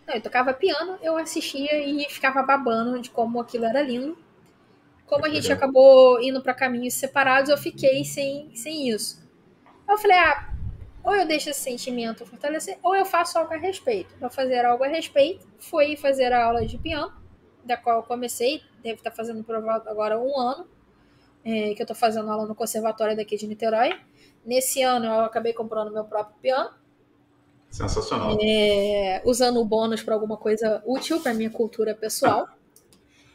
Speaker 2: Não, eu tocava piano, eu assistia e ficava babando de como aquilo era lindo. Como a gente
Speaker 1: Legal.
Speaker 2: acabou indo para caminhos separados, eu fiquei sem isso. Eu falei, ou eu deixo esse sentimento fortalecer, ou eu faço algo a respeito. Para fazer algo a respeito, foi fazer a aula de piano, da qual eu comecei, deve estar fazendo prova agora 1 ano, que eu estou fazendo aula no conservatório daqui de Niterói. Nesse ano eu acabei comprando meu próprio piano,
Speaker 1: Sensacional.
Speaker 2: usando o bônus para alguma coisa útil para minha cultura pessoal.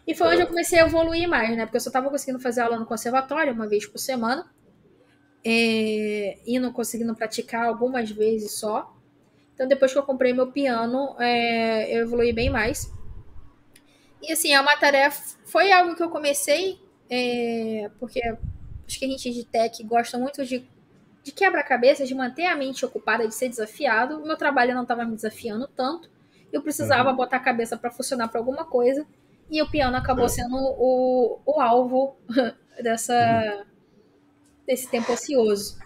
Speaker 2: E foi onde eu comecei a evoluir mais, né? Porque eu só estava conseguindo fazer aula no conservatório uma vez por semana. E não conseguindo praticar algumas vezes só. Então, depois que eu comprei meu piano, eu evolui bem mais. E, assim, é uma tarefa... Foi algo que eu comecei, porque acho que a gente de tech gosta muito de quebra-cabeça, de manter a mente ocupada, de ser desafiado. O meu trabalho não estava me desafiando tanto. Eu precisava botar a cabeça para funcionar para alguma coisa. E o piano acabou sendo o alvo desse tempo ocioso.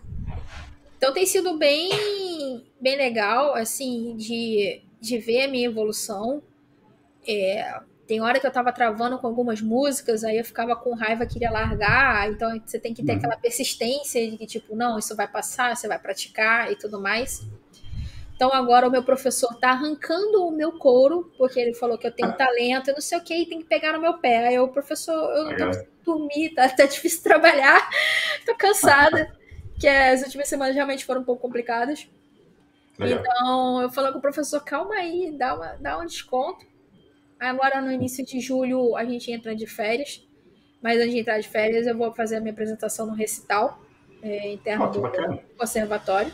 Speaker 2: Então tem sido bem legal, assim, de ver a minha evolução. Tem hora que eu tava travando com algumas músicas, aí eu ficava com raiva, queria largar. Então você tem que ter aquela persistência de que, tipo, não, isso vai passar, você vai praticar e tudo mais. Então agora o meu professor tá arrancando o meu couro, porque ele falou que eu tenho talento, eu não sei o que, e tem que pegar no meu pé. Aí eu, professor, eu não tô conseguindo dormir, tá difícil trabalhar, tô cansada, que as últimas semanas realmente foram um pouco complicadas.
Speaker 1: Legal.
Speaker 2: Então eu falei com o professor, calma aí, dá um desconto. Agora no início de julho a gente entra de férias, mas antes de entrar de férias eu vou fazer a minha apresentação no recital interno
Speaker 1: Que
Speaker 2: do
Speaker 1: bacana.
Speaker 2: conservatório.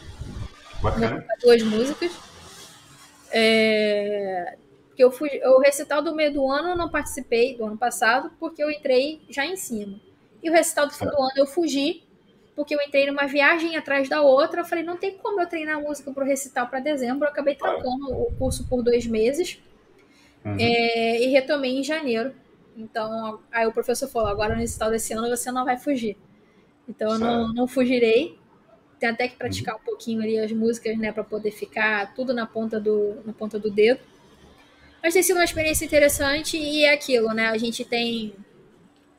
Speaker 2: Vou
Speaker 1: Bacana.
Speaker 2: tocar 2 músicas. Porque o recital do meio do ano eu não participei do ano passado, porque eu entrei já em cima. E o recital do fim do ano eu fugi, porque eu entrei numa viagem atrás da outra. Eu falei, não tem como eu treinar música pro recital para dezembro. Eu acabei trancando o curso por 2 meses e retomei em janeiro. Então, aí o professor falou, agora no recital desse ano você não vai fugir. Então eu não fugirei. Tem até que praticar um pouquinho ali as músicas, né, para poder ficar tudo na ponta do dedo. Mas tem sido uma experiência interessante e é aquilo, né? A gente tem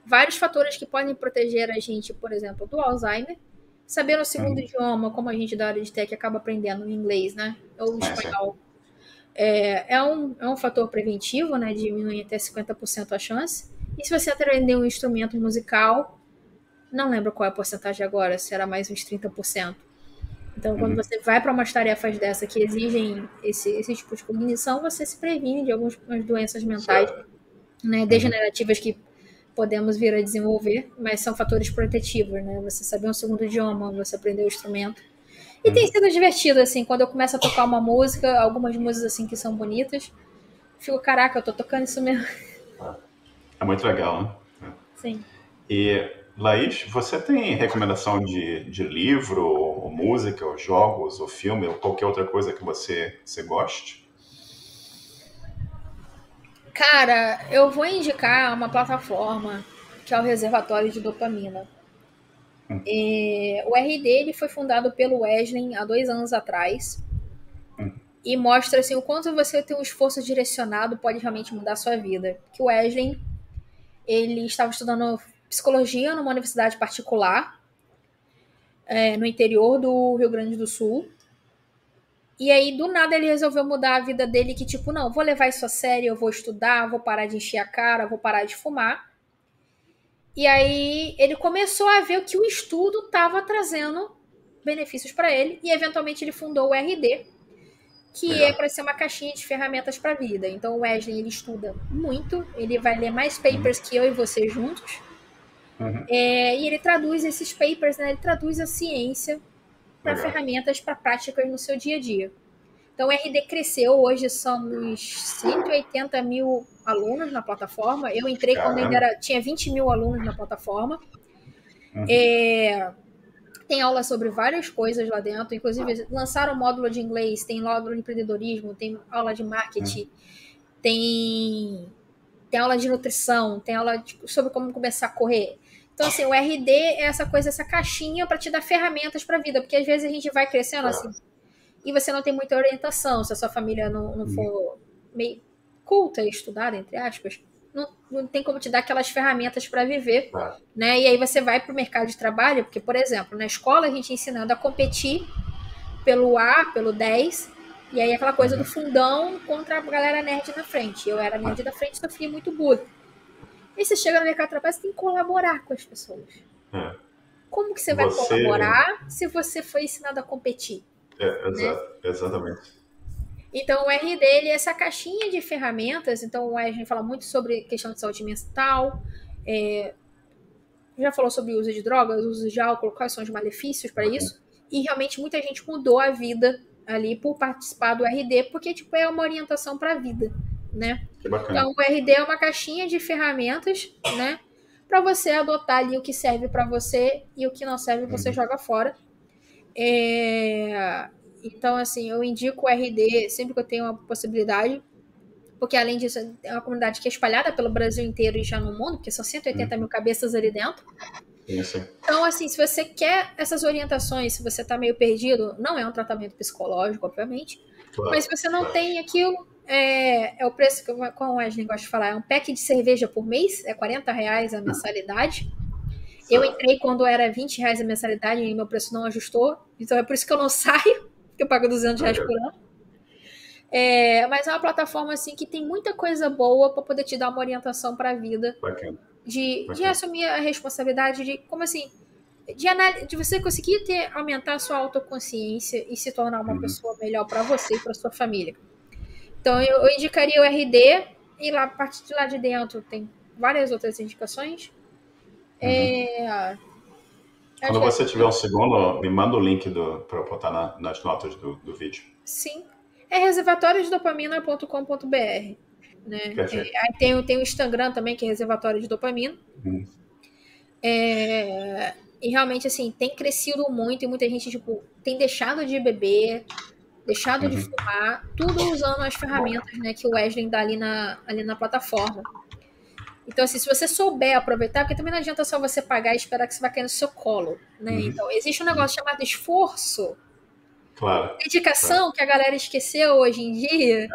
Speaker 2: vários fatores que podem proteger a gente, por exemplo, do Alzheimer. Saber o segundo idioma, como a gente da área de tech acaba aprendendo o inglês, né? Ou o espanhol. É um fator preventivo, né? Diminui até 50% a chance. E se você aprender um instrumento musical, não lembro qual é a porcentagem agora, se era mais uns 30%. Então, quando você vai para umas tarefas dessa que exigem esse tipo de cognição, você se previne de algumas doenças mentais, né, degenerativas que podemos vir a desenvolver, mas são fatores protetivos, né? Você saber um segundo idioma, você aprender o instrumento. E tem sido divertido, assim, quando eu começo a tocar uma música, algumas músicas, assim, que são bonitas, fico, caraca, eu tô tocando isso mesmo.
Speaker 1: É muito legal, né?
Speaker 2: Sim.
Speaker 1: E, Laís, você tem recomendação de livro, ou música, ou jogos, ou filme, ou qualquer outra coisa que você goste?
Speaker 2: Cara, eu vou indicar uma plataforma que é o Reservatório de Dopamina. O RD ele foi fundado pelo Wesley há 2 anos atrás e mostra assim, o quanto você ter um esforço direcionado pode realmente mudar a sua vida. Que o Wesley ele estava estudando psicologia numa universidade particular no interior do Rio Grande do Sul. E aí, do nada, ele resolveu mudar a vida dele, que tipo, não, vou levar isso a sério, eu vou estudar, vou parar de encher a cara, vou parar de fumar. E aí, ele começou a ver o que o estudo estava trazendo benefícios para ele, e eventualmente ele fundou o RD, que
Speaker 1: Legal.
Speaker 2: é para ser uma caixinha de ferramentas para a vida. Então o Wesley, ele estuda muito, ele vai ler mais papers que eu e você juntos, e ele traduz esses papers, né, ele traduz a ciência para
Speaker 1: Legal.
Speaker 2: ferramentas, para práticas no seu dia a dia. Então o RD cresceu, hoje somos 180 mil alunos na plataforma. Eu entrei quando ainda tinha 20 mil alunos na plataforma. Tem aula sobre várias coisas lá dentro, inclusive lançaram módulo de inglês, tem módulo de empreendedorismo, tem aula de marketing, tem aula de nutrição, tem aula sobre como começar a correr. Então, assim, o RD é essa coisa, essa caixinha para te dar ferramentas para a vida, porque às vezes a gente vai crescendo assim, e você não tem muita orientação, se a sua família não for meio culta e estudada, entre aspas, não tem como te dar aquelas ferramentas para viver, né? E aí você vai para o mercado de trabalho, porque, por exemplo, na escola a gente é ensinando a competir pelo A, pelo 10, e aí aquela coisa do fundão contra a galera nerd na frente. Eu era nerd da frente, sofria muito bullying. E você chega no mercado de trabalho, você tem que colaborar com as pessoas. Como que você vai colaborar se você foi ensinado a competir?
Speaker 1: Exatamente.
Speaker 2: Então, o RD, ele é essa caixinha de ferramentas. Então, a gente fala muito sobre questão de saúde mental, já falou sobre o uso de drogas, o uso de álcool, quais são os malefícios para isso. E realmente muita gente mudou a vida ali por participar do RD, porque tipo, é uma orientação para a vida, né?
Speaker 1: Que bacana.
Speaker 2: Então, o RD é uma caixinha de ferramentas, né? Para você adotar ali o que serve para você e o que não serve você joga fora. Então, assim, eu indico o RD sempre que eu tenho uma possibilidade, porque além disso, é uma comunidade que é espalhada pelo Brasil inteiro e já no mundo, porque são 180 mil cabeças ali dentro.
Speaker 1: Isso.
Speaker 2: Então, assim, se você quer essas orientações, se você tá meio perdido, não é um tratamento psicológico, obviamente, mas se você não tem aquilo, é o preço que como o Wesley gosta de falar, é um pack de cerveja por mês, é R$40 a mensalidade. Eu entrei quando era R$20 a mensalidade e meu preço não ajustou, então é por isso que eu não saio, porque eu pago R$200 por ano. Mas é uma plataforma assim que tem muita coisa boa para poder te dar uma orientação para a vida.
Speaker 1: Bacana.
Speaker 2: De assumir a responsabilidade de, como assim, de você conseguir aumentar a sua autoconsciência e se tornar uma pessoa melhor para você e para sua família. Então eu indicaria o RD, e lá, a partir de lá de dentro tem várias outras indicações.
Speaker 1: Quando você tiver um segundo, me manda o link para eu botar nas notas do vídeo.
Speaker 2: Sim. É reservatoriodopamina.com.br. Né? Aí tem o Instagram também, que é Reservatório de Dopamina. E realmente, assim, tem crescido muito e muita gente, tipo, tem deixado de beber, deixado de fumar, tudo usando as ferramentas, né, que o Wesley dá ali na plataforma. Então, assim, se você souber aproveitar, porque também não adianta só você pagar e esperar que você vai cair no seu colo, né? Então, existe um negócio chamado esforço, dedicação, que a galera esqueceu hoje em dia.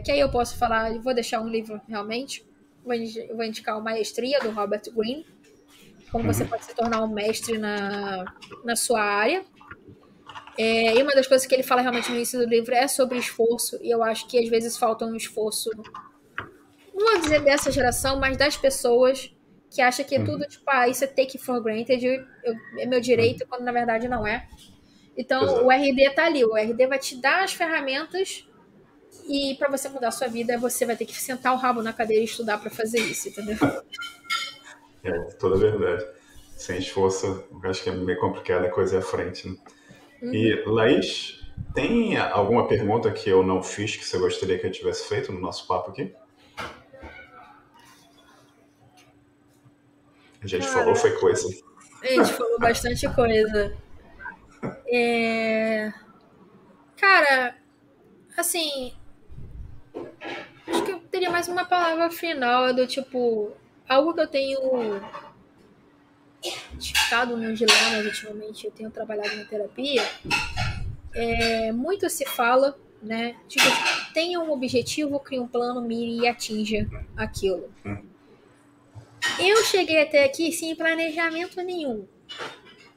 Speaker 2: Que aí eu posso falar, vou deixar um livro realmente, vou indicar o Maestria, do Robert Greene, como você pode se tornar um mestre na sua área. E uma das coisas que ele fala realmente no início do livro é sobre esforço, e eu acho que às vezes falta um esforço, não vou dizer dessa geração, mas das pessoas que acham que é tudo tipo, isso é take for granted, é meu direito, quando na verdade não é. Então o RD tá ali, o RD vai te dar as ferramentas. E para você mudar a sua vida, você vai ter que sentar o rabo na cadeira e estudar para fazer isso, entendeu?
Speaker 1: Toda verdade. Sem esforço, eu acho que é meio complicado a coisa à frente. Né? E, Laís, tem alguma pergunta que eu não fiz que você gostaria que eu tivesse feito no nosso papo aqui? A gente falou, foi coisa.
Speaker 2: A gente falou bastante coisa. Cara, assim, acho que eu teria mais uma palavra final do tipo, algo que eu tenho ficado nos dilemas ultimamente, eu tenho trabalhado na terapia, muito se fala, né, tipo, tenha um objetivo, crie um plano, mire e atinja aquilo. Eu cheguei até aqui sem planejamento nenhum.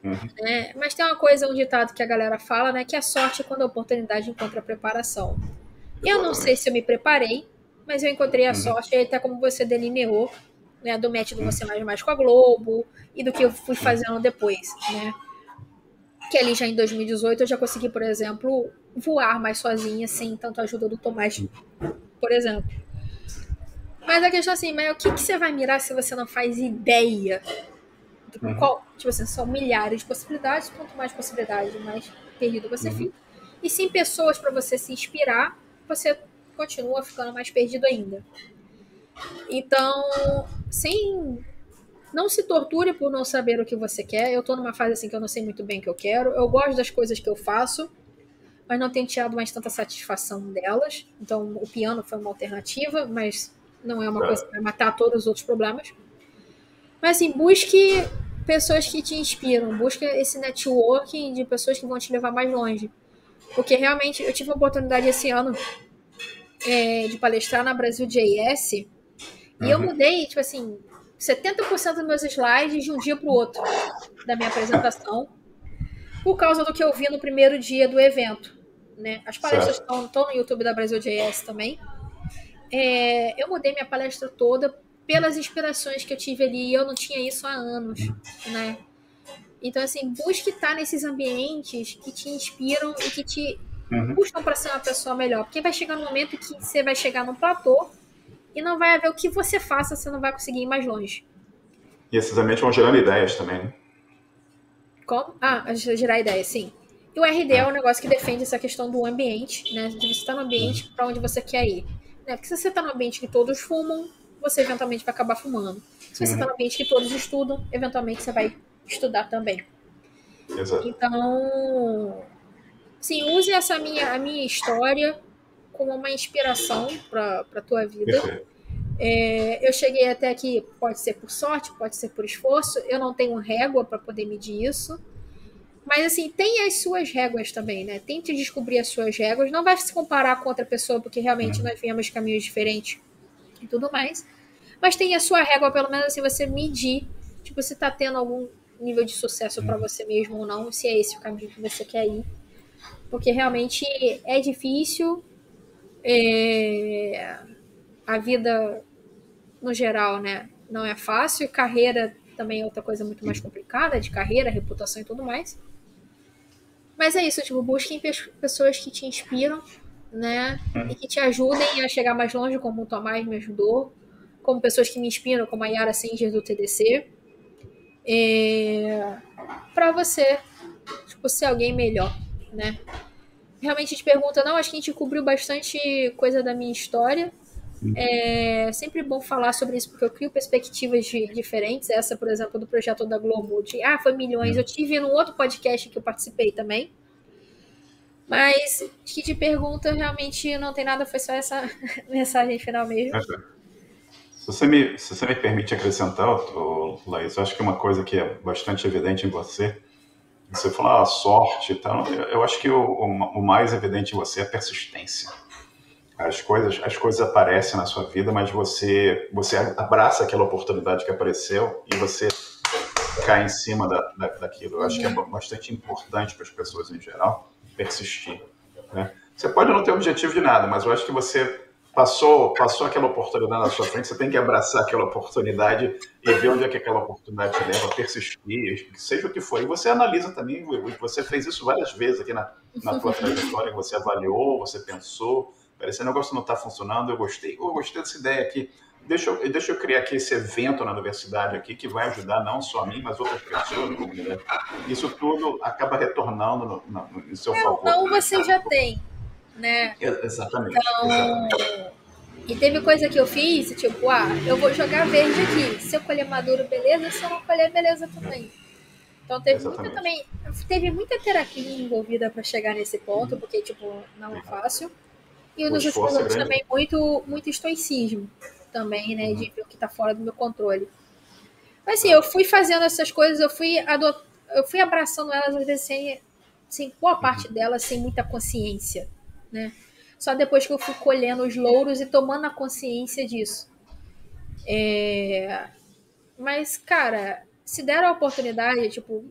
Speaker 2: Né? Mas tem uma coisa, um ditado que a galera fala, né? Que a sorte é quando a oportunidade encontra a preparação. Eu não sei se eu me preparei, mas eu encontrei a sorte, até como você delineou, né? Do match do Você Mais com a Globo e do que eu fui fazendo depois, né? Que ali já em 2018 eu já consegui, por exemplo, voar mais sozinha, sem tanto ajuda do Tomás, por exemplo. Mas a questão assim, mas o que você vai mirar se você não faz ideia de qual? Tipo assim, são milhares de possibilidades, quanto mais possibilidade, mais perdido você fica. E sem pessoas para você se inspirar, você continua ficando mais perdido ainda. Então, não se torture por não saber o que você quer. Eu tô numa fase assim que eu não sei muito bem o que eu quero. Eu gosto das coisas que eu faço, mas não tenho tirado mais tanta satisfação delas. Então, o piano foi uma alternativa, mas não é uma coisa que vai matar todos os outros problemas. Mas assim, busque pessoas que te inspiram, busque esse networking de pessoas que vão te levar mais longe. Porque realmente eu tive a oportunidade esse ano de palestrar na Brasil JS e eu mudei, tipo assim, 70% dos meus slides de um dia para o outro da minha apresentação por causa do que eu vi no primeiro dia do evento. Né? As palestras estão no YouTube da Brasil JS também. Eu mudei minha palestra toda pelas inspirações que eu tive ali e eu não tinha isso há anos, né? Então, assim, busque estar nesses ambientes que te inspiram e que te puxam para ser uma pessoa melhor. Porque vai chegar um momento que você vai chegar num platô e não vai haver o que você faça, você não vai conseguir ir mais longe.
Speaker 1: E esses ambientes vão gerando ideias também, né?
Speaker 2: Como? Gerar ideias, sim. E o RD é um negócio que defende essa questão do ambiente, né? De você estar no ambiente para onde você quer ir. Né? Porque se você está no ambiente que todos fumam, você eventualmente vai acabar fumando. Se você está no ambiente que todos estudam, eventualmente você vai estudar também.
Speaker 1: Exato.
Speaker 2: Então, sim, use a minha história como uma inspiração para a tua vida. Eu cheguei até aqui, pode ser por sorte, pode ser por esforço. Eu não tenho régua para poder medir isso. Mas, assim, tem as suas réguas também, né? Tente descobrir as suas réguas. Não vai se comparar com outra pessoa, porque realmente nós viemos de caminhos diferentes e tudo mais. Mas tem a sua régua, pelo menos assim, você medir, tipo, se tá tendo algum nível de sucesso para você mesmo ou não, se é esse o caminho que você quer ir. Porque realmente é difícil. A vida, no geral, né, não é fácil. Carreira também é outra coisa muito mais complicada, de carreira, reputação e tudo mais. Mas é isso, tipo, busquem pessoas que te inspiram, né? E que te ajudem a chegar mais longe, como o Tomás me ajudou, como pessoas que me inspiram, como a Yara Singer do TDC. Pra você, tipo, ser alguém melhor, né? Realmente te pergunta, não, acho que a gente cobriu bastante coisa da minha história. É sempre bom falar sobre isso, porque eu crio perspectivas diferentes. Essa, por exemplo, do projeto da Globo, foi milhões. Eu tive num outro podcast que eu participei também. Mas que te pergunta realmente não tem nada, foi só essa mensagem final mesmo.
Speaker 1: Se você me permite acrescentar, Laís, eu acho que uma coisa que é bastante evidente em você falou sorte e tal, eu acho que o mais evidente em você é a persistência. As coisas aparecem na sua vida, mas você abraça aquela oportunidade que apareceu e você cai em cima daquilo. Eu acho que é bastante importante para as pessoas em geral persistir. Né? Você pode não ter objetivo de nada, mas eu acho que você passou aquela oportunidade na sua frente, você tem que abraçar aquela oportunidade e ver onde é que aquela oportunidade te leva, persistir, seja o que for. E você analisa também, você fez isso várias vezes aqui na tua trajetória, você avaliou, você pensou, esse negócio não está funcionando, eu gostei dessa ideia aqui. Deixa eu criar aqui esse evento na universidade aqui que vai ajudar não só a mim, mas outras pessoas na comunidade. Isso tudo acaba retornando no seu favor.
Speaker 2: Não, você já tem, né?
Speaker 1: Exatamente.
Speaker 2: E teve coisa que eu fiz, tipo, eu vou jogar verde aqui. Se eu colher maduro, beleza. Se eu não colher, beleza também. Então teve muita terapia envolvida para chegar nesse ponto, porque, tipo, não é fácil. E nos últimos anos também muito estoicismo também, né? De ver o que tá fora do meu controle. Mas assim, eu fui fazendo essas coisas, eu fui abraçando elas, às vezes, sem boa parte delas, sem muita consciência, né? Só depois que eu fui colhendo os louros e tomando a consciência disso. Mas, cara, se der a oportunidade, tipo,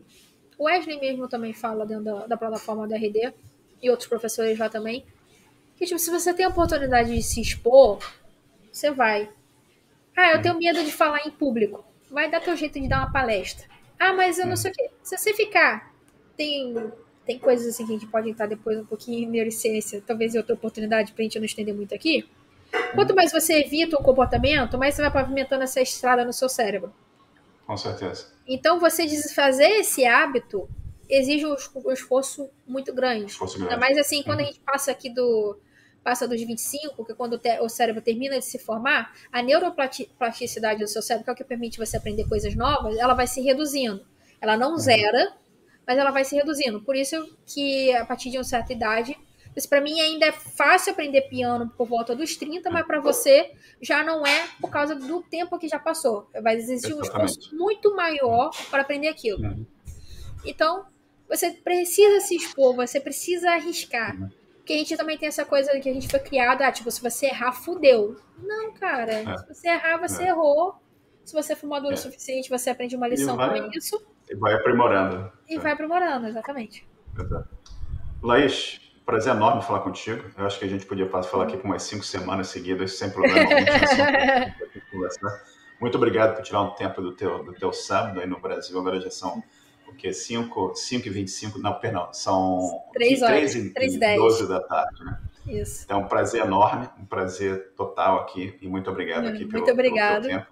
Speaker 2: o Wesley mesmo também fala dentro da plataforma da RD, e outros professores lá também, que, tipo, se você tem a oportunidade de se expor, você vai. Eu tenho medo de falar em público. Vai dar teu jeito de dar uma palestra. Mas eu não sei o quê. Se você ficar tem coisas assim que a gente pode entrar depois um pouquinho em neurociência, talvez em outra oportunidade pra gente não estender muito aqui. Quanto mais você evita o comportamento, mais você vai pavimentando essa estrada no seu cérebro.
Speaker 1: Com certeza.
Speaker 2: Então, você desfazer esse hábito exige um esforço muito grande.
Speaker 1: Esforço grande.
Speaker 2: Ainda mais assim, quando a gente passa dos 25, que é quando o cérebro termina de se formar, a neuroplasticidade do seu cérebro, que é o que permite você aprender coisas novas, ela vai se reduzindo. Ela não zera, mas ela vai se reduzindo. Por isso que, a partir de uma certa idade, para mim ainda é fácil aprender piano por volta dos 30, mas para você já não é por causa do tempo que já passou. Vai existir um esforço muito maior para aprender aquilo. Então, você precisa se expor, você precisa arriscar. Porque a gente também tem essa coisa que a gente foi criado, tipo, se você errar, fudeu. Não, cara. Se você errar, você errou. Se você for maduro o suficiente, você aprende uma lição com isso.
Speaker 1: E vai aprimorando.
Speaker 2: E vai aprimorando, exatamente.
Speaker 1: Exato. Laís, prazer enorme falar contigo. Eu acho que a gente podia falar aqui por umas 5 semanas seguidas, sem problema algum. Muito obrigado por tirar um tempo do teu sábado aí no Brasil. Agora já são 5h25, não, perdão, são 3h12 da tarde, né?
Speaker 2: Isso.
Speaker 1: Então, um prazer enorme, um prazer total aqui, e muito obrigado aqui pelo teu tempo.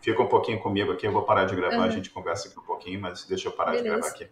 Speaker 1: Fica um pouquinho comigo aqui, eu vou parar de gravar, a gente conversa aqui um pouquinho, mas deixa eu parar de gravar aqui.